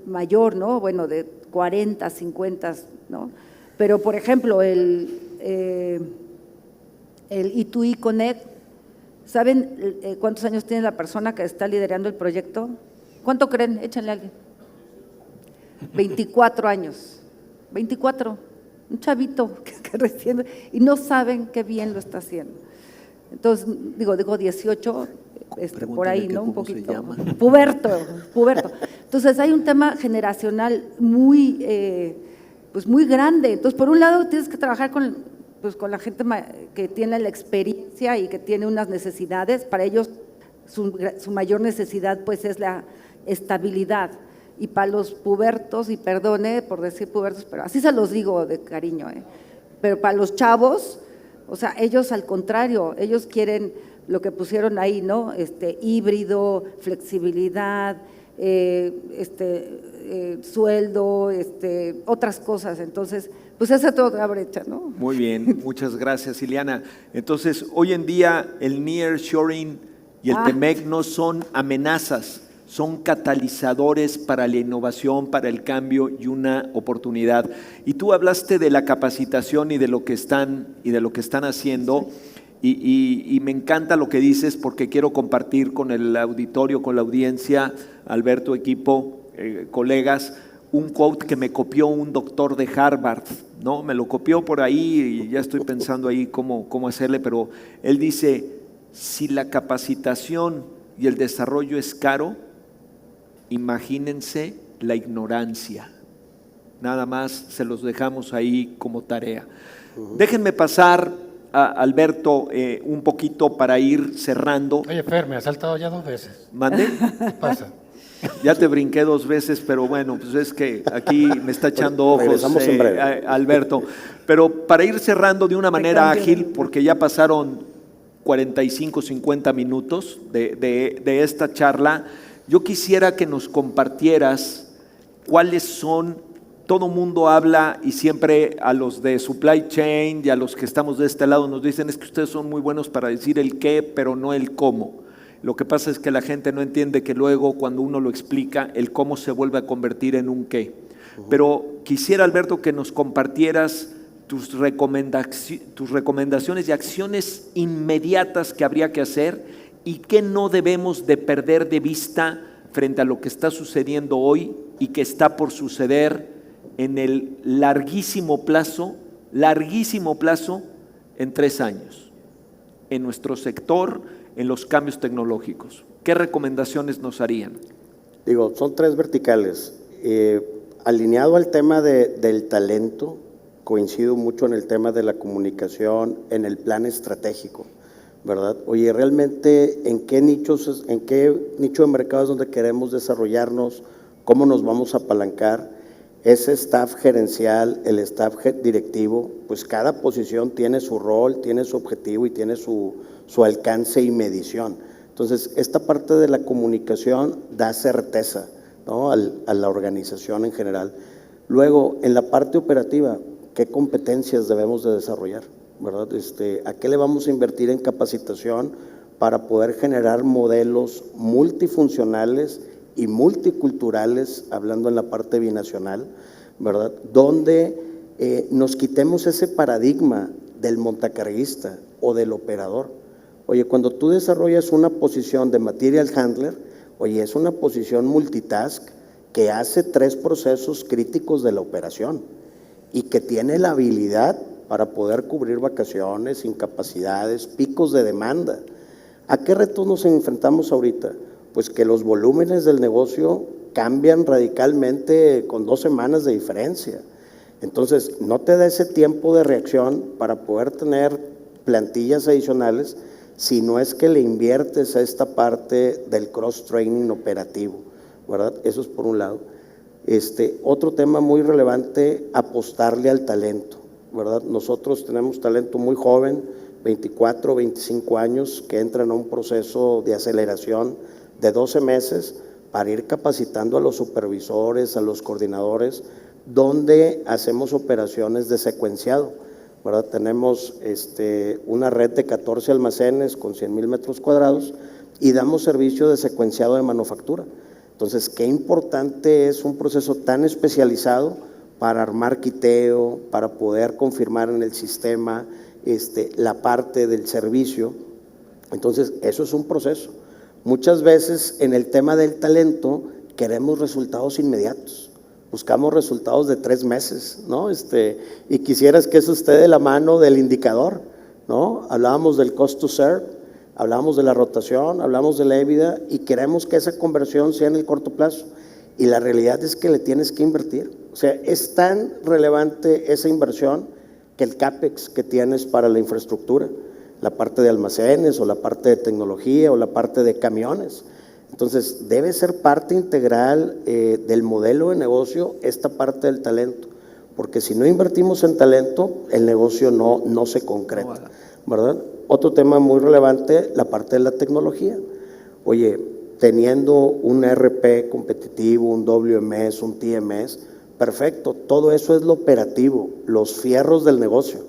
mayor, ¿no? Bueno, de 40, 50, ¿no? Pero, por ejemplo, el E2E Connect, ¿saben cuántos años tiene la persona que está liderando el proyecto? ¿Cuánto creen? Échenle a alguien. 24 años. 24. Un chavito que recién, y no saben qué bien lo está haciendo. Entonces, digo 18, por ahí, ¿no? Un poquito. Se llama. Puberto. Entonces, hay un tema generacional muy, pues muy grande. Entonces, por un lado, tienes que trabajar con la gente que tiene la experiencia y que tiene unas necesidades. Para ellos, su mayor necesidad, pues, es la estabilidad. Y para los pubertos, y perdone por decir pubertos, pero así se los digo de cariño, pero para los chavos, o sea, ellos al contrario, ellos quieren lo que pusieron ahí, ¿no? Híbrido, flexibilidad, sueldo, otras cosas. Entonces, pues esa es otra brecha, ¿no? Muy bien, muchas gracias, Ileana. Entonces, hoy en día el nearshoring y el TEMEC no son amenazas, son catalizadores para la innovación, para el cambio y una oportunidad. Y tú hablaste de la capacitación y de lo que están haciendo, y me encanta lo que dices, porque quiero compartir con el auditorio, con la audiencia, Alberto, equipo, colegas, un quote que me copió un doctor de Harvard, ¿no? Me lo copió por ahí y ya estoy pensando ahí cómo hacerle, pero él dice: si la capacitación y el desarrollo es caro, imagínense la ignorancia. Nada más se los dejamos ahí como tarea. Déjenme pasar a Alberto un poquito para ir cerrando. Oye, Fer, me has saltado ya 2 veces. ¿Mande? ¿Qué pasa? Ya te brinqué 2 veces, pero bueno, pues es que aquí me está echando ojos Alberto. Pero para ir cerrando de una manera ágil, porque ya pasaron 45, 50 minutos de esta charla, yo quisiera que nos compartieras cuáles son. Todo mundo habla, y siempre a los de supply chain y a los que estamos de este lado nos dicen: es que ustedes son muy buenos para decir el qué, pero no el cómo. Lo que pasa es que la gente no entiende que luego, cuando uno lo explica, el cómo se vuelve a convertir en un qué. Pero quisiera, Alberto, que nos compartieras tus recomendaciones y acciones inmediatas que habría que hacer y que no debemos de perder de vista frente a lo que está sucediendo hoy y que está por suceder en el larguísimo plazo, en 3 años, en nuestro sector, en los cambios tecnológicos. ¿Qué recomendaciones nos harían? Digo, son 3 verticales. Alineado al tema del talento, coincido mucho en el tema de la comunicación, en el plan estratégico, ¿verdad? Oye, realmente, ¿en qué nicho de mercado es donde queremos desarrollarnos? ¿Cómo nos vamos a apalancar? Ese staff gerencial, el staff directivo, pues cada posición tiene su rol, tiene su objetivo y tiene su alcance y medición. Entonces, esta parte de la comunicación da certeza, ¿no?, a la organización en general. Luego, en la parte operativa, ¿qué competencias debemos de desarrollar? ¿Verdad? ¿A qué le vamos a invertir en capacitación para poder generar modelos multifuncionales y multiculturales, hablando en la parte binacional, ¿verdad?, donde nos quitemos ese paradigma del montacarguista o del operador? Oye, cuando tú desarrollas una posición de material handler, oye, es una posición multitask que hace 3 procesos críticos de la operación y que tiene la habilidad para poder cubrir vacaciones, incapacidades, picos de demanda. ¿A qué retos nos enfrentamos ahorita? Pues que los volúmenes del negocio cambian radicalmente con 2 semanas de diferencia. Entonces, no te da ese tiempo de reacción para poder tener plantillas adicionales, si no es que le inviertes a esta parte del cross-training operativo, ¿verdad? Eso es por un lado. Otro tema muy relevante, apostarle al talento, ¿verdad? Nosotros tenemos talento muy joven, 24, 25 años, que entran a un proceso de aceleración de 12 meses para ir capacitando a los supervisores, a los coordinadores, donde hacemos operaciones de secuenciado, ¿verdad? Tenemos una red de 14 almacenes con 100,000 metros cuadrados y damos servicio de secuenciado de manufactura. Entonces, qué importante es un proceso tan especializado para armar quiteo, para poder confirmar en el sistema la parte del servicio. Entonces, eso es un proceso. Muchas veces en el tema del talento queremos resultados inmediatos. Buscamos resultados de 3 meses, ¿no? Y quisieras que eso esté de la mano del indicador, ¿no? Hablábamos del cost to serve, hablamos de la rotación, hablamos de la EBITDA y queremos que esa conversión sea en el corto plazo. Y la realidad es que le tienes que invertir. O sea, es tan relevante esa inversión que el CAPEX que tienes para la infraestructura, la parte de almacenes o la parte de tecnología o la parte de camiones. Entonces, debe ser parte integral del modelo de negocio esta parte del talento, porque si no invertimos en talento, el negocio no se concreta, ¿verdad? Otro tema muy relevante, la parte de la tecnología. Oye, teniendo un ERP competitivo, un WMS, un TMS, perfecto, todo eso es lo operativo, los fierros del negocio.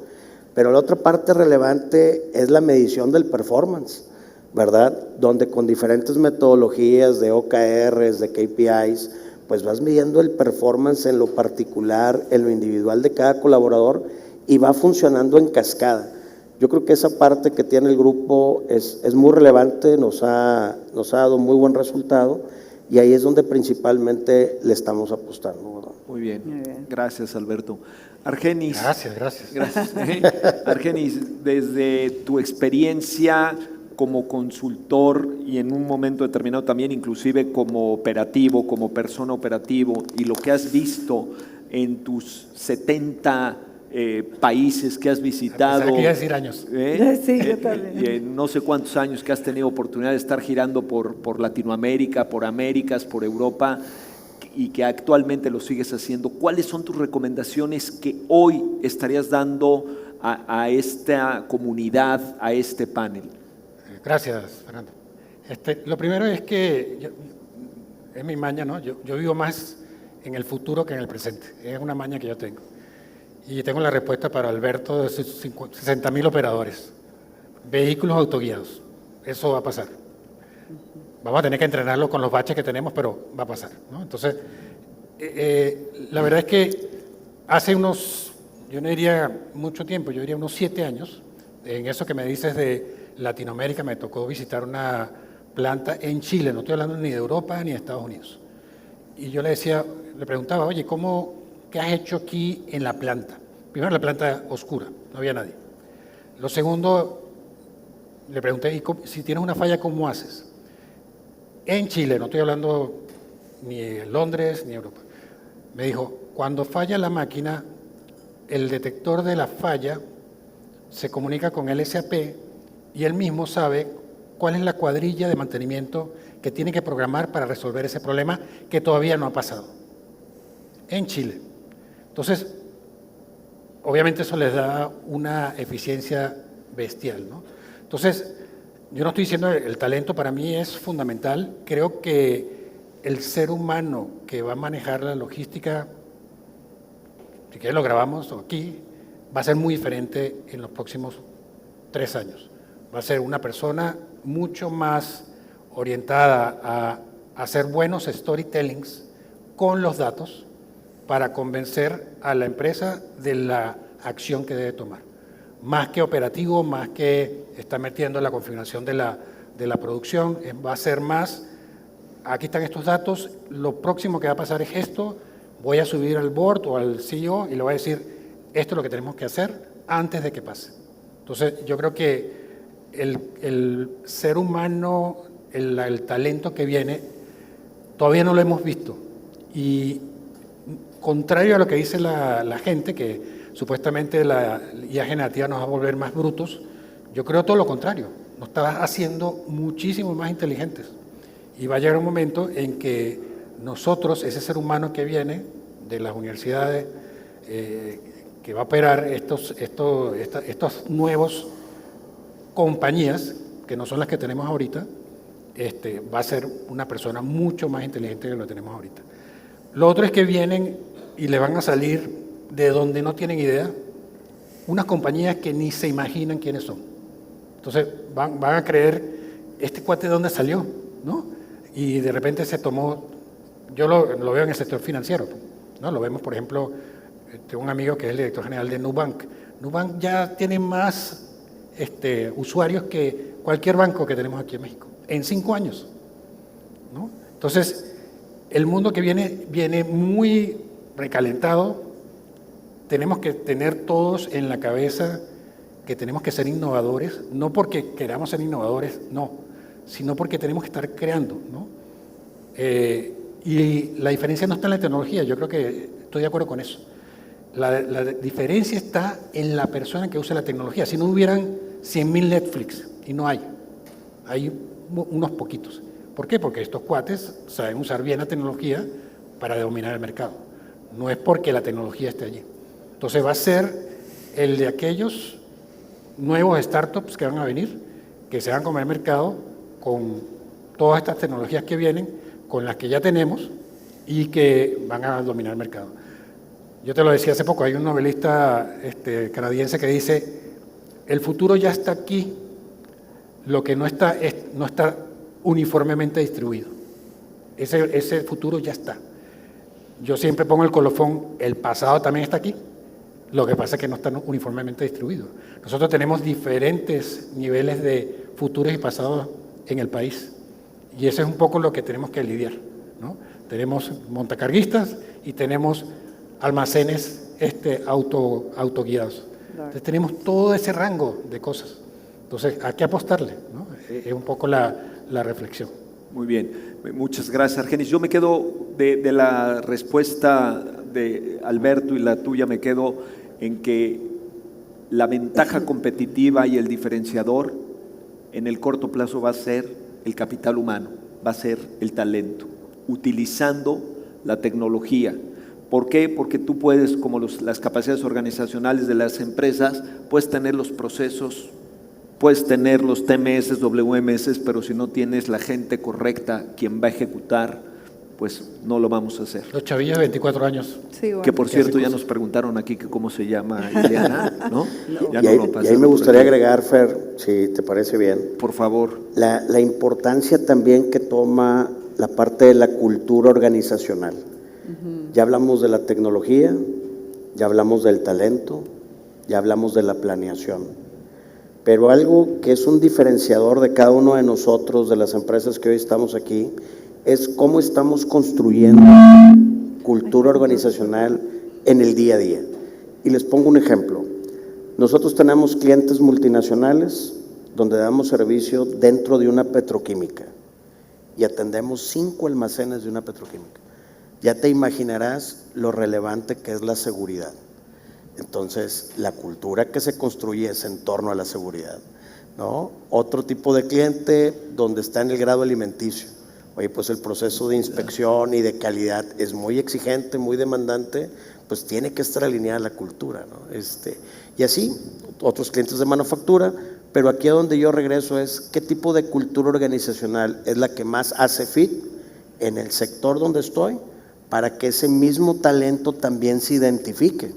Pero la otra parte relevante es la medición del performance, ¿verdad? Donde con diferentes metodologías de OKRs, de KPIs, pues vas midiendo el performance en lo particular, en lo individual de cada colaborador y va funcionando en cascada. Yo creo que esa parte que tiene el grupo es muy relevante, nos ha dado muy buen resultado y ahí es donde principalmente le estamos apostando, ¿verdad? Muy bien, gracias Alberto. Argenis. Gracias. Argenis, desde tu experiencia como consultor y en un momento determinado también inclusive como operativo, como persona operativo y lo que has visto en tus 70 países que has visitado. Pensaba que iba a decir años. Sí, yo también. Y en no sé cuántos años que has tenido oportunidad de estar girando por Latinoamérica, por Américas, por Europa y que actualmente lo sigues haciendo. ¿Cuáles son tus recomendaciones que hoy estarías dando a esta comunidad, a este panel? Gracias, Fernando. Lo primero es que es mi maña, ¿no? Yo vivo más en el futuro que en el presente. Es una maña que yo tengo. Y tengo la respuesta para Alberto de sus 60.000 operadores. Vehículos autoguiados. Eso va a pasar. Vamos a tener que entrenarlo con los baches que tenemos, pero va a pasar, ¿no? Entonces, la verdad es que hace yo no diría mucho tiempo, yo diría unos 7 años, en eso que me dices de Latinoamérica, me tocó visitar una planta en Chile, no estoy hablando ni de Europa ni de Estados Unidos. Y yo le preguntaba, oye, ¿qué has hecho aquí en la planta? Primero, la planta oscura, no había nadie. Lo segundo, le pregunté, ¿y si tienes una falla, cómo haces? En Chile, no estoy hablando ni de Londres ni de Europa. Me dijo, cuando falla la máquina, el detector de la falla se comunica con el SAP y él mismo sabe cuál es la cuadrilla de mantenimiento que tiene que programar para resolver ese problema que todavía no ha pasado. En Chile. Entonces, obviamente eso les da una eficiencia bestial, ¿no? Entonces, yo no estoy diciendo el talento para mí es fundamental. Creo que el ser humano que va a manejar la logística, si quieres lo grabamos aquí, va a ser muy diferente en los próximos 3 años. Va a ser una persona mucho más orientada a hacer buenos storytellings con los datos para convencer a la empresa de la acción que debe tomar. Más que operativo, más que estar metiendo la configuración de la producción, va a ser más, aquí están estos datos, lo próximo que va a pasar es esto, voy a subir al board o al CEO y le voy a decir, esto es lo que tenemos que hacer antes de que pase. Entonces, yo creo que el ser humano, el talento que viene, todavía no lo hemos visto. Y contrario a lo que dice la gente, que supuestamente la IA generativa nos va a volver más brutos, yo creo todo lo contrario, nos está haciendo muchísimo más inteligentes. Y va a llegar un momento en que nosotros, ese ser humano que viene de las universidades, que va a operar estos nuevos compañías, que no son las que tenemos ahorita, va a ser una persona mucho más inteligente que lo que tenemos ahorita. Lo otro es que vienen y le van a salir de donde no tienen idea, unas compañías que ni se imaginan quiénes son. Entonces van a creer, ¿este cuate de dónde salió? ¿No? Y de repente se tomó yo lo veo en el sector financiero, ¿no? Lo vemos, por ejemplo, tengo un amigo que es el director general de Nubank. Nubank ya tiene más usuarios que cualquier banco que tenemos aquí en México, en 5 años, ¿no? Entonces, el mundo que viene muy recalentado. Tenemos que tener todos en la cabeza que tenemos que ser innovadores, no porque queramos ser innovadores, no, sino porque tenemos que estar creando, ¿no? Y la diferencia no está en la tecnología, yo creo que estoy de acuerdo con eso. La diferencia está en la persona que usa la tecnología. Si no hubieran 100.000 Netflix, y no hay unos poquitos. ¿Por qué? Porque estos cuates saben usar bien la tecnología para dominar el mercado. No es porque la tecnología esté allí. Entonces va a ser el de aquellos nuevos startups que van a venir, que se van a comer el mercado con todas estas tecnologías que vienen, con las que ya tenemos y que van a dominar el mercado. Yo te lo decía hace poco, hay un novelista canadiense que dice, el futuro ya está aquí, lo que no está uniformemente distribuido. Ese futuro ya está. Yo siempre pongo el colofón, el pasado también está aquí, lo que pasa es que no está uniformemente distribuido. Nosotros tenemos diferentes niveles de futuros y pasados en el país y eso es un poco lo que tenemos que lidiar, ¿no? Tenemos montacarguistas y tenemos almacenes autoguiados. Entonces tenemos todo ese rango de cosas. Entonces hay que apostarle, ¿no? Es un poco la reflexión. Muy bien, muchas gracias, Argenis. Yo me quedo de la respuesta de Alberto y la tuya, me quedo en que la ventaja competitiva y el diferenciador en el corto plazo va a ser el capital humano, va a ser el talento, utilizando la tecnología. ¿Por qué? Porque tú puedes, como las capacidades organizacionales de las empresas, puedes tener los procesos, puedes tener los TMS, WMS, pero si no tienes la gente correcta, quien va a ejecutar, pues no lo vamos a hacer. Los chavillos de 24 años. Sí, bueno. Que por cierto ya nos preguntaron aquí que cómo se llama Ileana, ¿no? No. Y ahí me gustaría agregar, Fer, si te parece bien. Por favor. La importancia también que toma la parte de la cultura organizacional. Ya hablamos de la tecnología, ya hablamos del talento, ya hablamos de la planeación. Pero algo que es un diferenciador de cada uno de nosotros, de las empresas que hoy estamos aquí, es cómo estamos construyendo cultura organizacional en el día a día. Y les pongo un ejemplo. Nosotros tenemos clientes multinacionales donde damos servicio dentro de una petroquímica y atendemos 5 almacenes de una petroquímica. Ya te imaginarás lo relevante que es la seguridad. Entonces, la cultura que se construye es en torno a la seguridad, ¿no? Otro tipo de cliente donde está en el grado alimenticio. Oye, pues el proceso de inspección y de calidad es muy exigente, muy demandante, pues tiene que estar alineada la cultura, ¿no? Y así, otros clientes de manufactura, pero aquí a donde yo regreso es qué tipo de cultura organizacional es la que más hace fit en el sector donde estoy para que ese mismo talento también se identifique.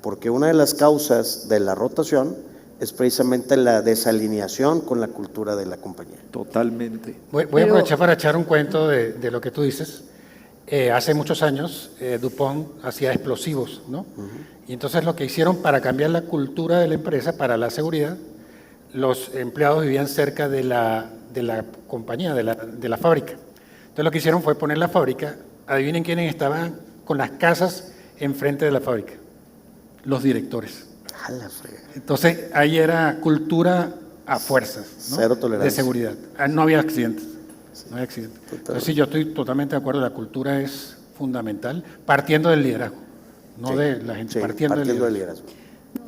Porque una de las causas de la rotación es precisamente la desalineación con la cultura de la compañía. Totalmente. Voy a aprovechar para echar un cuento de lo que tú dices. Hace muchos años DuPont hacía explosivos, ¿no? Y entonces lo que hicieron para cambiar la cultura de la empresa, para la seguridad, los empleados vivían cerca de la compañía, de la fábrica. Entonces lo que hicieron fue poner la fábrica, adivinen quiénes estaban con las casas enfrente de la fábrica. Los directores. Entonces ahí era cultura a fuerzas, ¿no? Cero tolerancia. De seguridad. No había accidentes. No había accidentes. Entonces sí, yo estoy totalmente de acuerdo, la cultura es fundamental, partiendo del liderazgo, no sí, de la gente, sí, partiendo del liderazgo.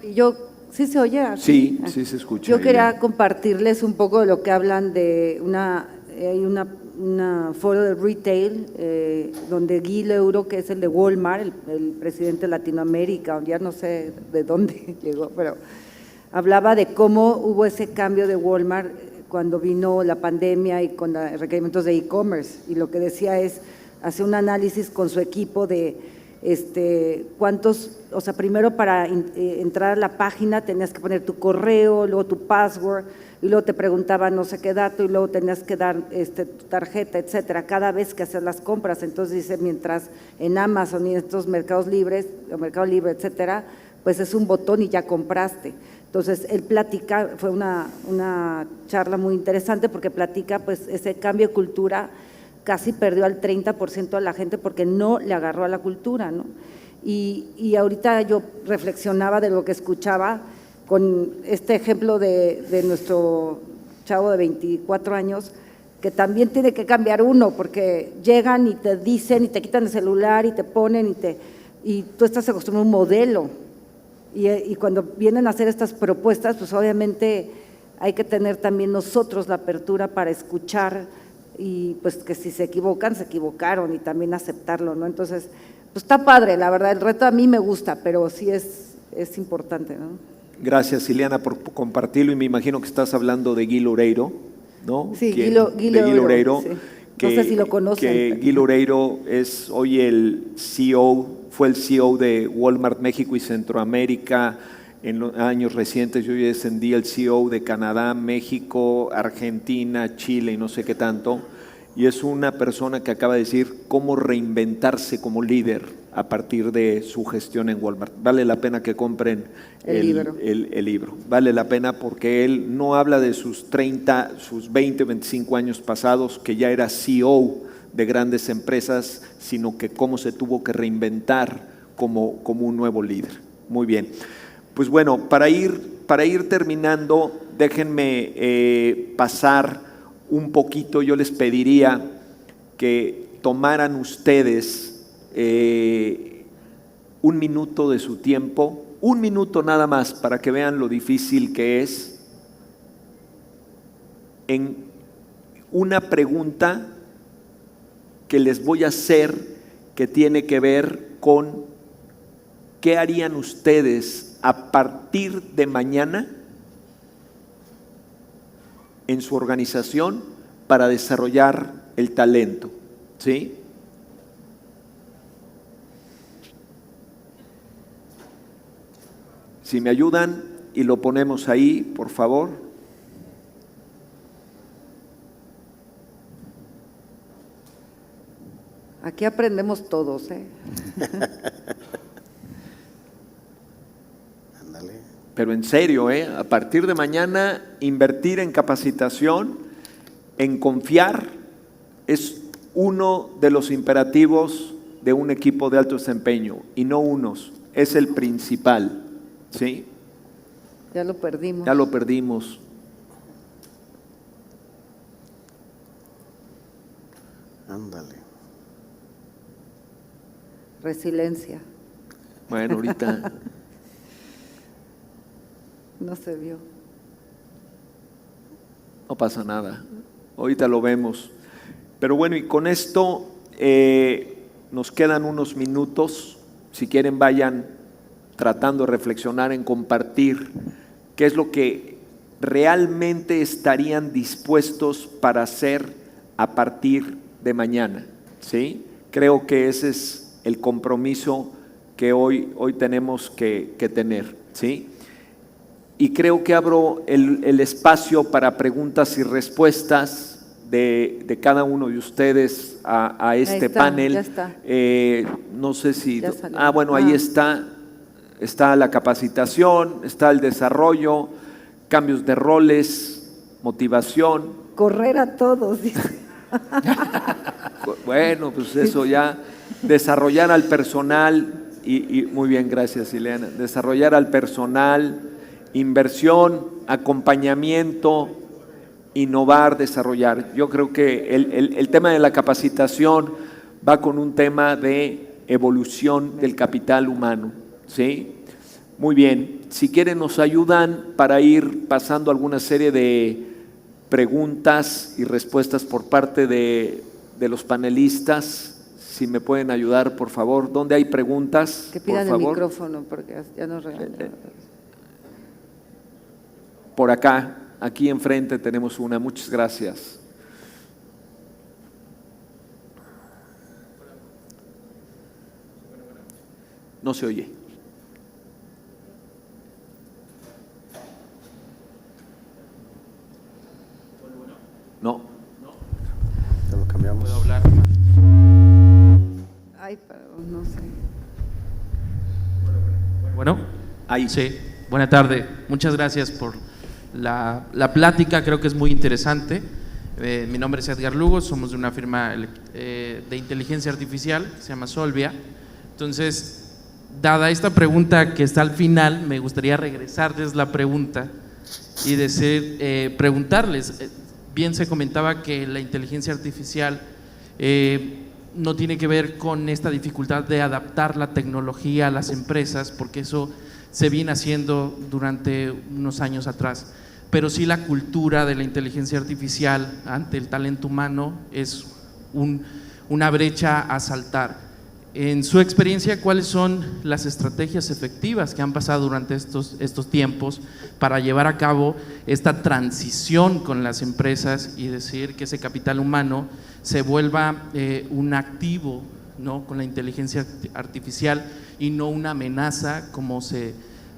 Y yo, ¿sí se oye? Sí, sí se escucha. Yo quería compartirles un poco de lo que hablan de hay una foro de retail donde Guy Leuro, que es el de Walmart, el presidente de Latinoamérica, ya no sé de dónde llegó, pero hablaba de cómo hubo ese cambio de Walmart cuando vino la pandemia y con los requerimientos de e-commerce, y lo que decía es, hace un análisis con su equipo de cuántos, o sea, primero para entrar a la página tenías que poner tu correo, luego tu password, y luego te preguntaban no sé qué dato y luego tenías que dar tu tarjeta, etcétera, cada vez que hacías las compras. Entonces dice, mientras en Amazon y en estos mercados libres, o Mercado Libre, etcétera, pues es un botón y ya compraste. Entonces, él platica, fue una charla muy interesante porque platica pues ese cambio de cultura, casi perdió al 30% de la gente porque no le agarró a la cultura, ¿no? Y ahorita yo reflexionaba de lo que escuchaba con este ejemplo de nuestro chavo de 24 años, que también tiene que cambiar uno, porque llegan y te dicen y te quitan el celular y te ponen y tú estás acostumbrado a un modelo. Y cuando vienen a hacer estas propuestas, pues obviamente hay que tener también nosotros la apertura para escuchar y pues que si se equivocan, se equivocaron y también aceptarlo, ¿no? Entonces, pues está padre, la verdad, el reto a mí me gusta, pero sí es importante, ¿no? Gracias, Ileana, por compartirlo, y me imagino que estás hablando de Gui Loureiro, ¿no? Sí, Gui Loureiro, sí. No sé si lo conocen. Que Gui Loureiro es hoy el CEO, fue el CEO de Walmart México y Centroamérica en los años recientes. Yo ya ascendí el CEO de Canadá, México, Argentina, Chile y no sé qué tanto. Y es una persona que acaba de decir cómo reinventarse como líder a partir de su gestión en Walmart. Vale la pena que compren el libro. Vale la pena porque él no habla de sus 30, sus 20, 25 años pasados, que ya era CEO de grandes empresas, sino que cómo se tuvo que reinventar como un nuevo líder. Muy bien. Pues bueno, para ir terminando, déjenme pasar un poquito. Yo les pediría que tomaran ustedes un minuto de su tiempo, un minuto nada más, para que vean lo difícil que es, en una pregunta que les voy a hacer, que tiene que ver con qué harían ustedes a partir de mañana en su organización para desarrollar el talento, ¿sí? Si me ayudan y lo ponemos ahí, por favor. Aquí aprendemos todos, ¿eh? Ándale. Pero en serio, a partir de mañana, invertir en capacitación, en confiar, es uno de los imperativos de un equipo de alto desempeño, y no unos, es el principal, ¿sí? Ya lo perdimos. Ya lo perdimos. Ándale. Resiliencia. Bueno, ahorita no se vio. No pasa nada, ahorita lo vemos. Pero bueno, y con esto nos quedan unos minutos. Si quieren, vayan tratando de reflexionar en compartir qué es lo que realmente estarían dispuestos para hacer a partir de mañana, ¿sí? Creo que ese es el compromiso que hoy tenemos que tener, ¿sí? Y creo que abro el espacio para preguntas y respuestas de cada uno de ustedes a este panel. Ya está. No sé si… Bueno, ahí está la capacitación, está el desarrollo, cambios de roles, motivación. Correr a todos, dice. Bueno, pues eso ya… Desarrollar al personal, y muy bien, gracias, Ileana. Desarrollar al personal, inversión, acompañamiento, innovar, desarrollar. Yo creo que el tema de la capacitación va con un tema de evolución del capital humano, ¿sí? Muy bien, si quieren nos ayudan para ir pasando alguna serie de preguntas y respuestas por parte de los panelistas. Si me pueden ayudar, por favor. ¿Dónde hay preguntas? Que pidan por el favor. micrófono porque ya nos regañan. Por acá, aquí enfrente tenemos una. Muchas gracias. No se oye. Bueno, Ahí. sí, buena tarde. Muchas gracias por la plática, creo que es muy interesante. Mi nombre es Edgar Lugo, somos de una firma de inteligencia artificial que se llama Solvia. Entonces, dada esta pregunta que está al final, me gustaría regresarles la pregunta y preguntarles. Bien se comentaba que la inteligencia artificial no tiene que ver con esta dificultad de adaptar la tecnología a las empresas, porque eso se viene haciendo durante unos años atrás, pero sí la cultura de la inteligencia artificial ante el talento humano es una brecha a saltar. En su experiencia, ¿cuáles son las estrategias efectivas que han pasado durante estos tiempos para llevar a cabo esta transición con las empresas y decir que ese capital humano se vuelva un activo, ¿no?, con la inteligencia artificial y no una amenaza como se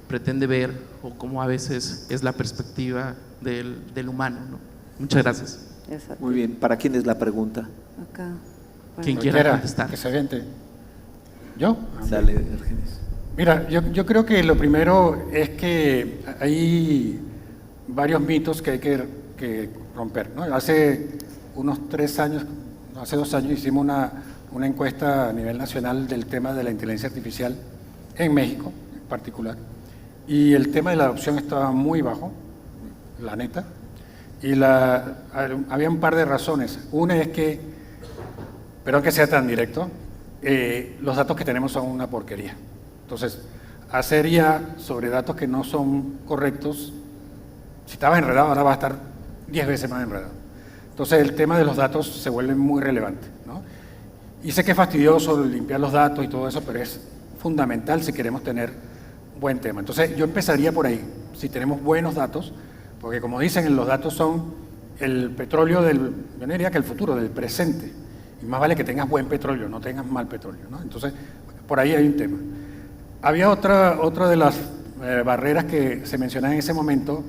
pretende ver o como a veces es la perspectiva del humano, ¿no? Muchas gracias. Exacto. Muy bien, ¿para quién es la pregunta? Acá. ¿Quién quiera contestar? Que se vente. ¿Yo? Dale, Argenis. Mira, yo creo que lo primero es que hay varios mitos que hay que romper, ¿no? Hace unos 3 años, hace 2 años hicimos una encuesta a nivel nacional del tema de la inteligencia artificial en México en particular, y el tema de la adopción estaba muy bajo, la neta, y había un par de razones. Una es que, perdón que sea tan directo, los datos que tenemos son una porquería. Entonces, hacer IA sobre datos que no son correctos, si estaba enredado, ahora va a estar 10 veces más enredado. Entonces, el tema de los datos se vuelve muy relevante, ¿no? Y sé que es fastidioso limpiar los datos y todo eso, pero es fundamental si queremos tener buen tema. Entonces, yo empezaría por ahí, si tenemos buenos datos, porque como dicen, los datos son el petróleo yo diría que el futuro, del presente. Y más vale que tengas buen petróleo, no tengas mal petróleo, ¿no? Entonces, por ahí hay un tema. Había otra de las barreras que se mencionaba en ese momento,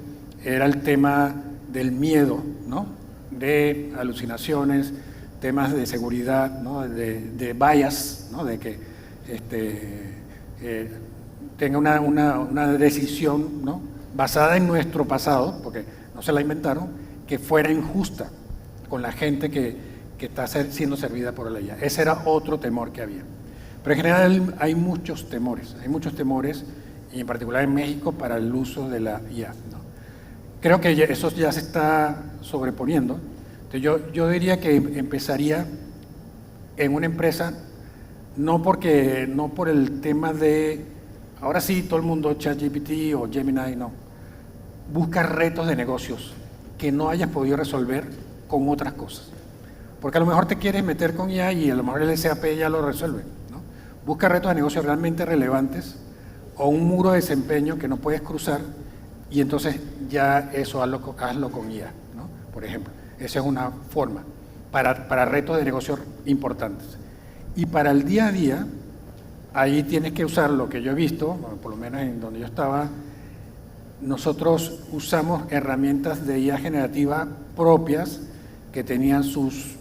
era el tema del miedo, ¿no? De alucinaciones, temas de seguridad, ¿no? De bias, ¿no? De que tenga una decisión, ¿no?, basada en nuestro pasado, porque no se la inventaron, que fuera injusta con la gente que está siendo servida por la IA. Ese era otro temor que había. Pero en general hay muchos temores, y en particular en México, para el uso de la IA, ¿no? Creo que eso ya se está sobreponiendo. Entonces yo diría que empezaría en una empresa, no por el tema de, ahora sí todo el mundo ChatGPT o Gemini, no. Busca retos de negocios que no hayas podido resolver con otras cosas. Porque a lo mejor te quieres meter con IA y a lo mejor el SAP ya lo resuelve, ¿no? Busca retos de negocio realmente relevantes o un muro de desempeño que no puedes cruzar, y entonces ya eso hazlo con IA, ¿no? Por ejemplo, esa es una forma para retos de negocio importantes. Y para el día a día, ahí tienes que usar lo que yo he visto, por lo menos en donde yo estaba. Nosotros usamos herramientas de IA generativa propias que tenían sus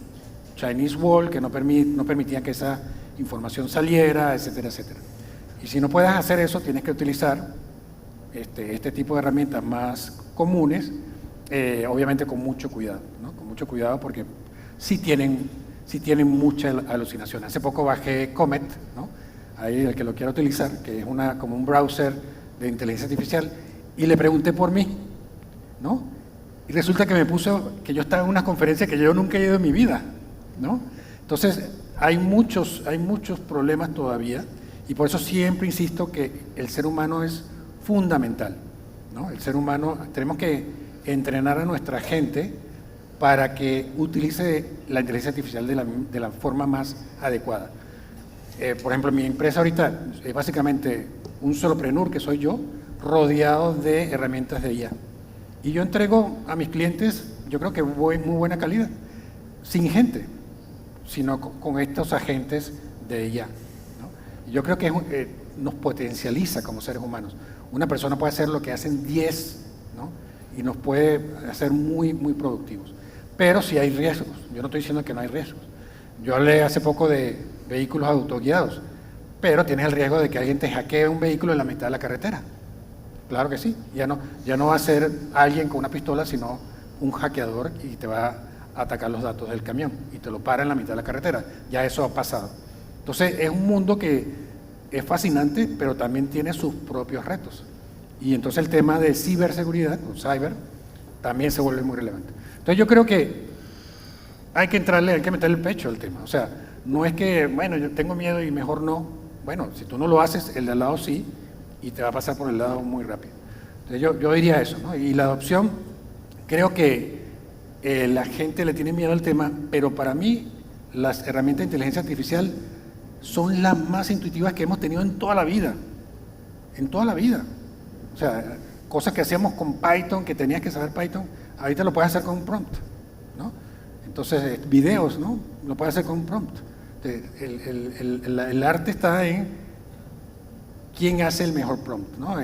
Chinese Wall, que no permitían que esa información saliera, etcétera, etcétera. Y si no puedes hacer eso, tienes que utilizar este tipo de herramientas más comunes, obviamente con mucho cuidado, ¿no? Con mucho cuidado, porque sí tienen mucha alucinación. Hace poco bajé Comet, ¿no? Ahí el que lo quiera utilizar, que es como un browser de inteligencia artificial, y le pregunté por mí, ¿no? Y resulta que me puso que yo estaba en una conferencia que yo nunca he ido en mi vida, ¿no? Entonces, hay muchos problemas todavía, y por eso siempre insisto que el ser humano es fundamental, ¿no? El ser humano, tenemos que entrenar a nuestra gente para que utilice la inteligencia artificial de la forma más adecuada. Por ejemplo, mi empresa ahorita es básicamente un solopreneur, que soy yo, rodeado de herramientas de IA. Y yo entrego a mis clientes, yo creo que muy buena calidad, sin gente, sino con estos agentes de IA, ¿no? Y yo creo que nos potencializa como seres humanos. Una persona puede hacer lo que hacen 10, ¿no? Y nos puede hacer muy, muy productivos. Pero sí hay riesgos. Yo no estoy diciendo que no hay riesgos. Yo hablé hace poco de vehículos autoguiados. pero tienes el riesgo de que alguien te hackee un vehículo en la mitad de la carretera. Claro que sí, ya no va a ser alguien con una pistola, sino un hackeador y te va a atacar los datos del camión y te lo para en la mitad de la carretera. Ya eso ha pasado. Entonces es un mundo que es fascinante, pero también tiene sus propios retos. Y entonces el tema de ciberseguridad, o cyber, también se vuelve muy relevante. Entonces yo creo que hay que meterle el pecho al tema. O sea, no es que, bueno, yo tengo miedo y mejor no. Bueno, si tú no lo haces, el de al lado sí, y te va a pasar por el lado muy rápido. Entonces yo diría eso, ¿no? Y la adopción, creo que la gente le tiene miedo al tema, pero para mí las herramientas de inteligencia artificial son las más intuitivas que hemos tenido en toda la vida. En toda la vida. O sea, cosas que hacíamos con Python, que tenías que saber Python, ahorita lo puedes hacer con un prompt, ¿no? Entonces, videos, ¿no? Lo puedes hacer con un prompt. El arte está en quién hace el mejor prompt, ¿no?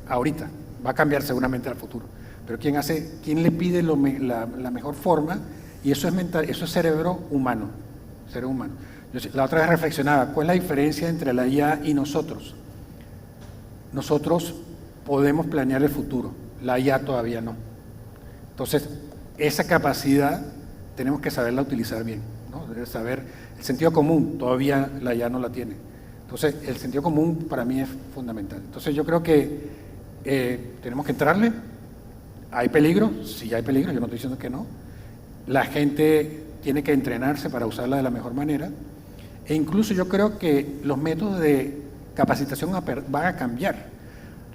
Ahorita, va a cambiar seguramente al futuro, pero quién le pide la mejor forma, y eso es mental, eso es cerebro humano. La otra vez reflexionaba, ¿cuál es la diferencia entre la IA y nosotros? Nosotros podemos planear el futuro, la IA todavía no. Entonces, esa capacidad tenemos que saberla utilizar bien, ¿no? Debe saber el sentido común, todavía la IA no la tiene. Entonces, el sentido común para mí es fundamental. Entonces, yo creo que tenemos que entrarle. ¿Hay peligro? Sí hay peligro, yo no estoy diciendo que no. La gente tiene que entrenarse para usarla de la mejor manera. E incluso yo creo que los métodos de capacitación van a cambiar.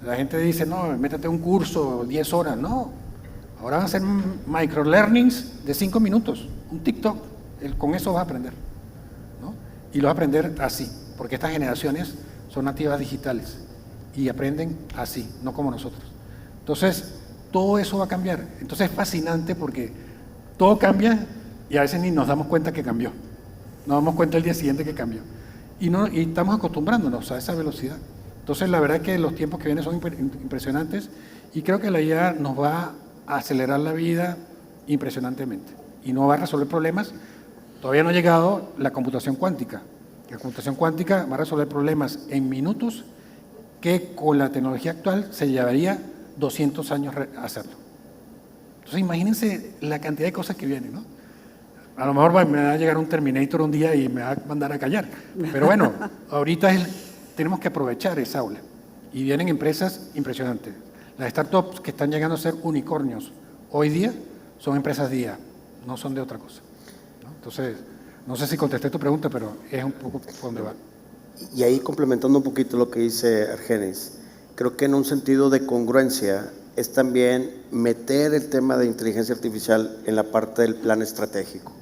La gente dice, no, métete un curso, 10 horas. No, ahora van a ser microlearnings de 5 minutos, un TikTok. Con eso vas a aprender, ¿no? Y lo vas a aprender así, porque estas generaciones son nativas digitales y aprenden así, no como nosotros. Entonces, todo eso va a cambiar. Entonces es fascinante porque todo cambia y a veces ni nos damos cuenta que cambió. Nos damos cuenta el día siguiente que cambió. Y estamos acostumbrándonos a esa velocidad. Entonces, la verdad es que los tiempos que vienen son impresionantes y creo que la IA nos va a acelerar la vida impresionantemente y no va a resolver problemas. Todavía no ha llegado la computación cuántica. La computación cuántica va a resolver problemas en minutos que con la tecnología actual se llevaría 200 años hacerlo. Entonces, imagínense la cantidad de cosas que vienen, ¿no? A lo mejor me va a llegar un Terminator un día y me va a mandar a callar. Pero bueno, ahorita tenemos que aprovechar esa aula. Y vienen empresas impresionantes. Las startups que están llegando a ser unicornios hoy día son empresas de IA, no son de otra cosa, ¿no? Entonces, no sé si contesté tu pregunta, pero es un poco por donde va. Y ahí complementando un poquito lo que dice Argenis, creo que en un sentido de congruencia es también meter el tema de inteligencia artificial en la parte del plan estratégico.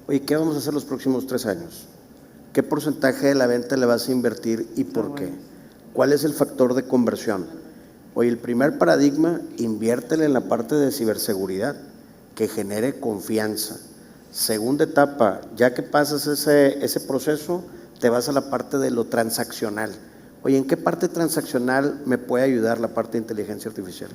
Oye, ¿qué vamos a hacer los próximos 3 años? ¿Qué porcentaje de la venta le vas a invertir y por qué? ¿Cuál es el factor de conversión? Oye, el primer paradigma, inviértele en la parte de ciberseguridad, que genere confianza. Segunda etapa, ya que pasas ese proceso, te vas a la parte de lo transaccional. Oye, ¿en qué parte transaccional me puede ayudar la parte de inteligencia artificial?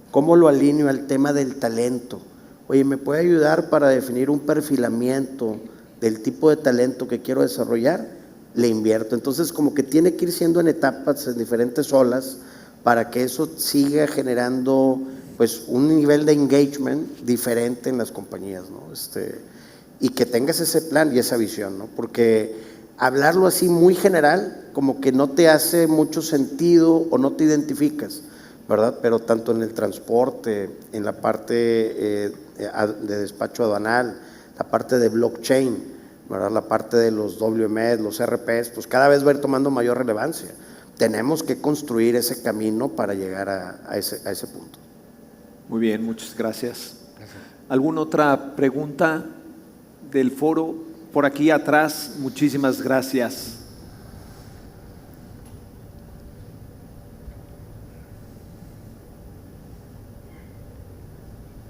¿Cómo lo alineo al tema del talento? Oye, ¿me puede ayudar para definir un perfilamiento del tipo de talento que quiero desarrollar? Le invierto. Entonces, como que tiene que ir siendo en etapas, en diferentes olas, para que eso siga generando pues un nivel de engagement diferente en las compañías, ¿no? Y que tengas ese plan y esa visión, ¿no? Porque hablarlo así muy general, como que no te hace mucho sentido o no te identificas, ¿verdad? Pero tanto en el transporte, en la parte de despacho aduanal, la parte de blockchain, ¿verdad? La parte de los WMS, los RPs, pues cada vez va a ir tomando mayor relevancia. Tenemos que construir ese camino para llegar a ese punto. Muy bien, muchas gracias. ¿Alguna otra pregunta del foro? Por aquí atrás, muchísimas gracias.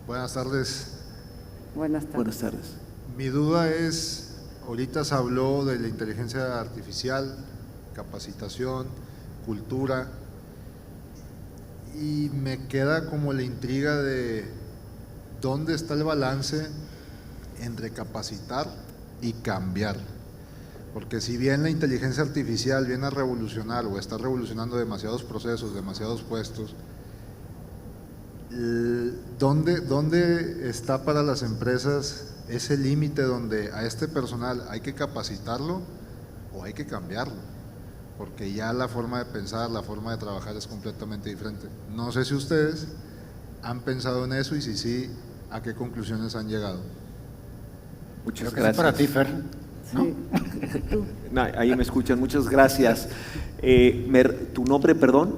Buenas tardes. Buenas tardes. Buenas tardes. Mi duda es, ahorita se habló de la inteligencia artificial, capacitación, cultura, y me queda como la intriga de dónde está el balance entre capacitar y cambiar. Porque si bien la inteligencia artificial viene a revolucionar o está revolucionando demasiados procesos, demasiados puestos, ¿dónde está para las empresas ese límite donde a este personal hay que capacitarlo o hay que cambiarlo? Porque ya la forma de pensar, la forma de trabajar es completamente diferente. No sé si ustedes han pensado en eso y si sí, ¿a qué conclusiones han llegado? Muchas gracias. Para ti, Fer. ¿No? Sí. No, ahí me escuchan, muchas gracias. ¿Tu nombre, perdón?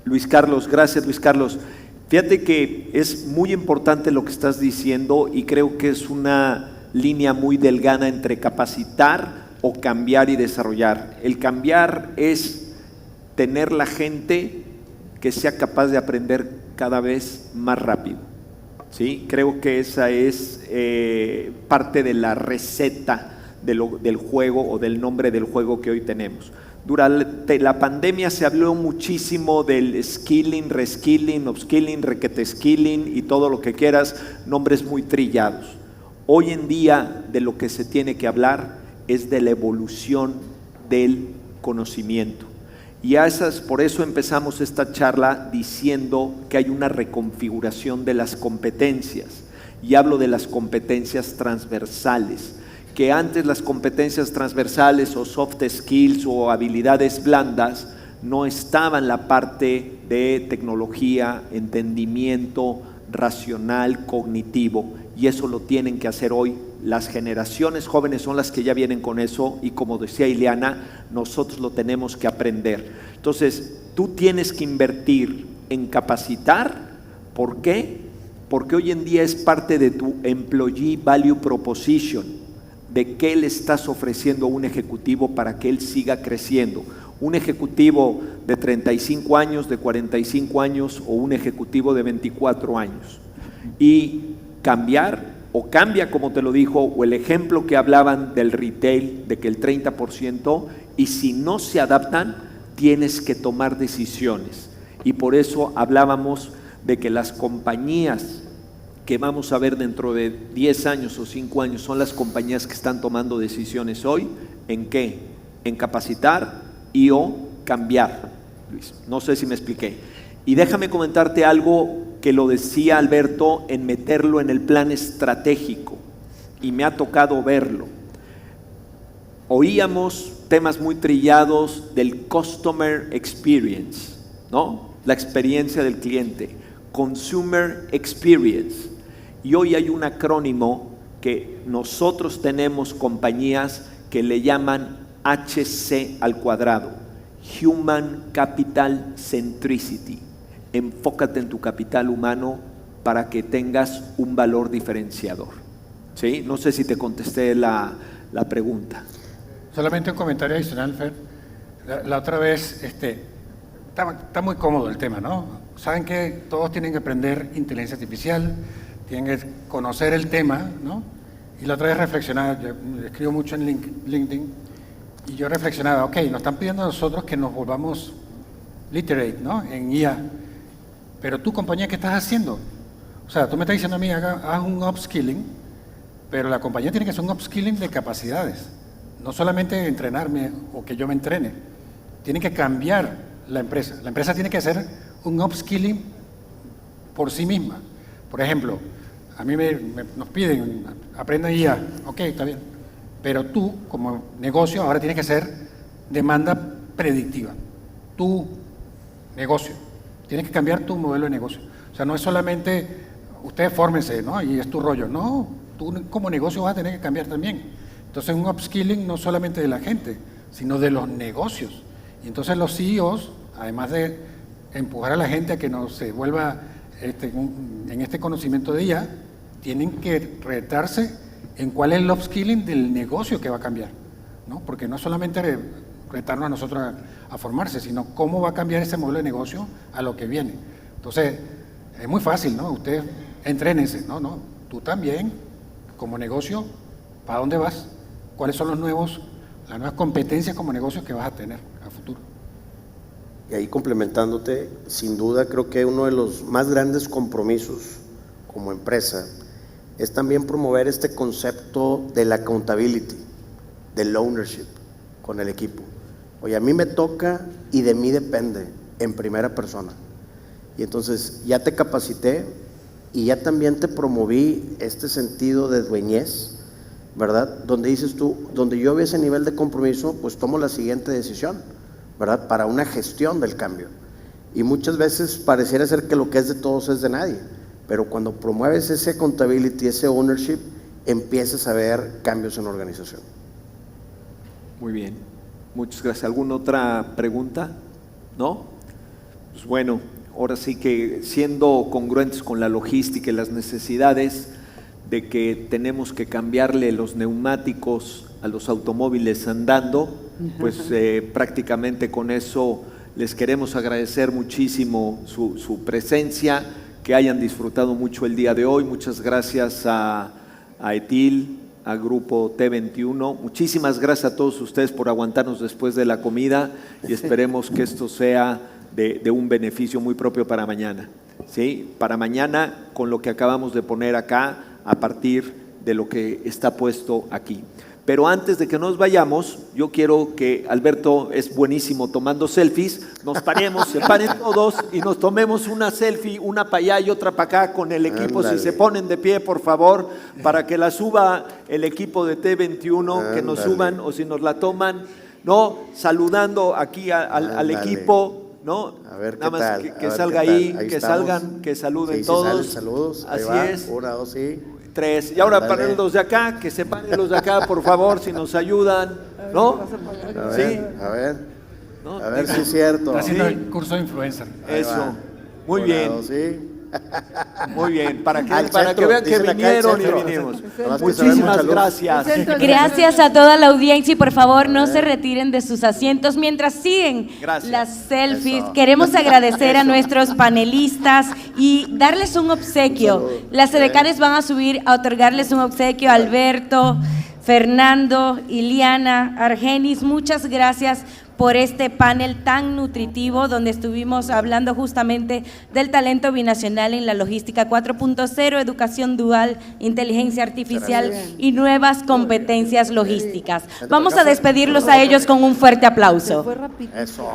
Luis Carlos, gracias Luis Carlos. Fíjate que es muy importante lo que estás diciendo y creo que es una línea muy delgada entre capacitar o cambiar y desarrollar. El cambiar es tener la gente que sea capaz de aprender cada vez más rápido. ¿Sí? Creo que esa es parte de la receta del juego o del nombre del juego que hoy tenemos. Durante la pandemia se habló muchísimo del skilling, reskilling, upskilling, requete-skilling y todo lo que quieras, nombres muy trillados. Hoy en día de lo que se tiene que hablar es de la evolución del conocimiento. Y por eso empezamos esta charla diciendo que hay una reconfiguración de las competencias. Y hablo de las competencias transversales, que antes las competencias transversales o soft skills o habilidades blandas no estaban la parte de tecnología, entendimiento racional, cognitivo, y eso lo tienen que hacer hoy. Las generaciones jóvenes son las que ya vienen con eso y como decía Ileana, nosotros lo tenemos que aprender. Entonces, tú tienes que invertir en capacitar. ¿Por qué? Porque hoy en día es parte de tu Employee Value Proposition, de qué le estás ofreciendo a un ejecutivo para que él siga creciendo. Un ejecutivo de 35 años, de 45 años o un ejecutivo de 24 años. Y cambiar o cambia, como te lo dijo, o el ejemplo que hablaban del retail, de que el 30%, y si no se adaptan, tienes que tomar decisiones. Y por eso hablábamos de que las compañías que vamos a ver dentro de 10 años o 5 años son las compañías que están tomando decisiones hoy. ¿En qué? En capacitar y o cambiar, Luis. No sé si me expliqué. Y déjame comentarte algo que lo decía Alberto, en meterlo en el plan estratégico, y me ha tocado verlo. Oíamos temas muy trillados del Customer Experience, ¿no? La experiencia del cliente, Consumer Experience. Y hoy hay un acrónimo que nosotros tenemos compañías que le llaman HC al cuadrado, Human Capital Centricity. Enfócate en tu capital humano para que tengas un valor diferenciador. ¿Sí? No sé si te contesté la pregunta. Solamente un comentario adicional, Fer. La otra vez, está muy cómodo el tema, ¿no? Saben que todos tienen que aprender inteligencia artificial, tienen que conocer el tema, ¿no? Y la otra vez reflexionaba, yo escribo mucho en LinkedIn, y yo reflexionaba, ok, nos están pidiendo a nosotros que nos volvamos literate, ¿no? En IA. Pero tú, compañía, ¿qué estás haciendo? O sea, tú me estás diciendo a mí, haz un upskilling, pero la compañía tiene que hacer un upskilling de capacidades. No solamente entrenarme o que yo me entrene. Tiene que cambiar la empresa. La empresa tiene que hacer un upskilling por sí misma. Por ejemplo, a mí nos piden, aprenda IA. Ok, está bien. Pero tú, como negocio, ahora tienes que hacer demanda predictiva. Tu negocio. Tienes que cambiar tu modelo de negocio. O sea, no es solamente, ustedes fórmense, ¿no? Y es tu rollo. No, tú como negocio vas a tener que cambiar también. Entonces, un upskilling no solamente de la gente, sino de los negocios. Y entonces los CEOs, además de empujar a la gente a que no se vuelva en este conocimiento de IA, tienen que retarse en cuál es el upskilling del negocio que va a cambiar, ¿no? Porque no solamente retarnos a nosotros a formarse, sino cómo va a cambiar ese modelo de negocio a lo que viene. Entonces, es muy fácil, ¿no? Ustedes entrénense, no, tú también, como negocio, ¿para dónde vas? ¿Cuáles son las nuevas competencias como negocio que vas a tener a futuro? Y ahí complementándote, sin duda creo que uno de los más grandes compromisos como empresa es también promover este concepto de la accountability. del ownership con el equipo. Oye, a mí me toca y de mí depende en primera persona. Y entonces ya te capacité y ya también te promoví este sentido de dueñez, ¿verdad? Donde dices tú, donde yo veo ese nivel de compromiso, pues tomo la siguiente decisión, ¿verdad? Para una gestión del cambio. Y muchas veces pareciera ser que lo que es de todos es de nadie, pero cuando promueves ese accountability, ese ownership, empiezas a ver cambios en la organización. Muy bien, muchas gracias. ¿Alguna otra pregunta? ¿No? Pues bueno, ahora sí que siendo congruentes con la logística y las necesidades de que tenemos que cambiarle los neumáticos a los automóviles andando, pues prácticamente con eso les queremos agradecer muchísimo su presencia, que hayan disfrutado mucho el día de hoy. Muchas gracias a Etil, a Grupo T21. Muchísimas gracias a todos ustedes por aguantarnos después de la comida y esperemos que esto sea de un beneficio muy propio para mañana. ¿Sí? Para mañana, con lo que acabamos de poner acá, a partir de lo que está puesto aquí. Pero antes de que nos vayamos, yo quiero que Alberto es buenísimo tomando selfies, nos paremos, se paren todos y nos tomemos una selfie, una para allá y otra para acá con el equipo. Ándale. Si se ponen de pie, por favor, para que la suba el equipo de T21, Ándale. que nos suban, o si nos la toman, ¿no? Saludando aquí al equipo, ¿no? A ver nada qué más tal, que a ver salga qué ahí, tal. Ahí que estamos. salgan, que saluden Sí, sí, todos. salen, saludos. Ahí Así va. es. 1, 2, sí. 3. Y ahora Ándale. paren los de acá, que se paren los de acá, por favor, si nos ayudan, ¿no? A Sí. ver, a ver. ¿No? A ver si es cierto. Está haciendo Sí. el curso de influencer. Ahí Eso. va. Muy 1, bien, 2, sí. muy bien. Para que, Al para que centro, vean que dicen acá, vinieron al y centro. vinimos. Nomás que se ve Muchísimas mucha luz. gracias. Gracias a toda la audiencia y por favor no se retiren de sus asientos mientras siguen Gracias. las selfies. Eso. Queremos agradecer a nuestros panelistas y darles un obsequio. Un saludo. Las edecanes van a subir a otorgarles un obsequio a Alberto, Fernando, Iliana, Argenis. Muchas gracias por este panel tan nutritivo donde estuvimos hablando justamente del talento binacional en la logística 4.0, educación dual, inteligencia artificial y nuevas competencias logísticas. Vamos a despedirlos a ellos con un fuerte aplauso. Fue rápido. Eso.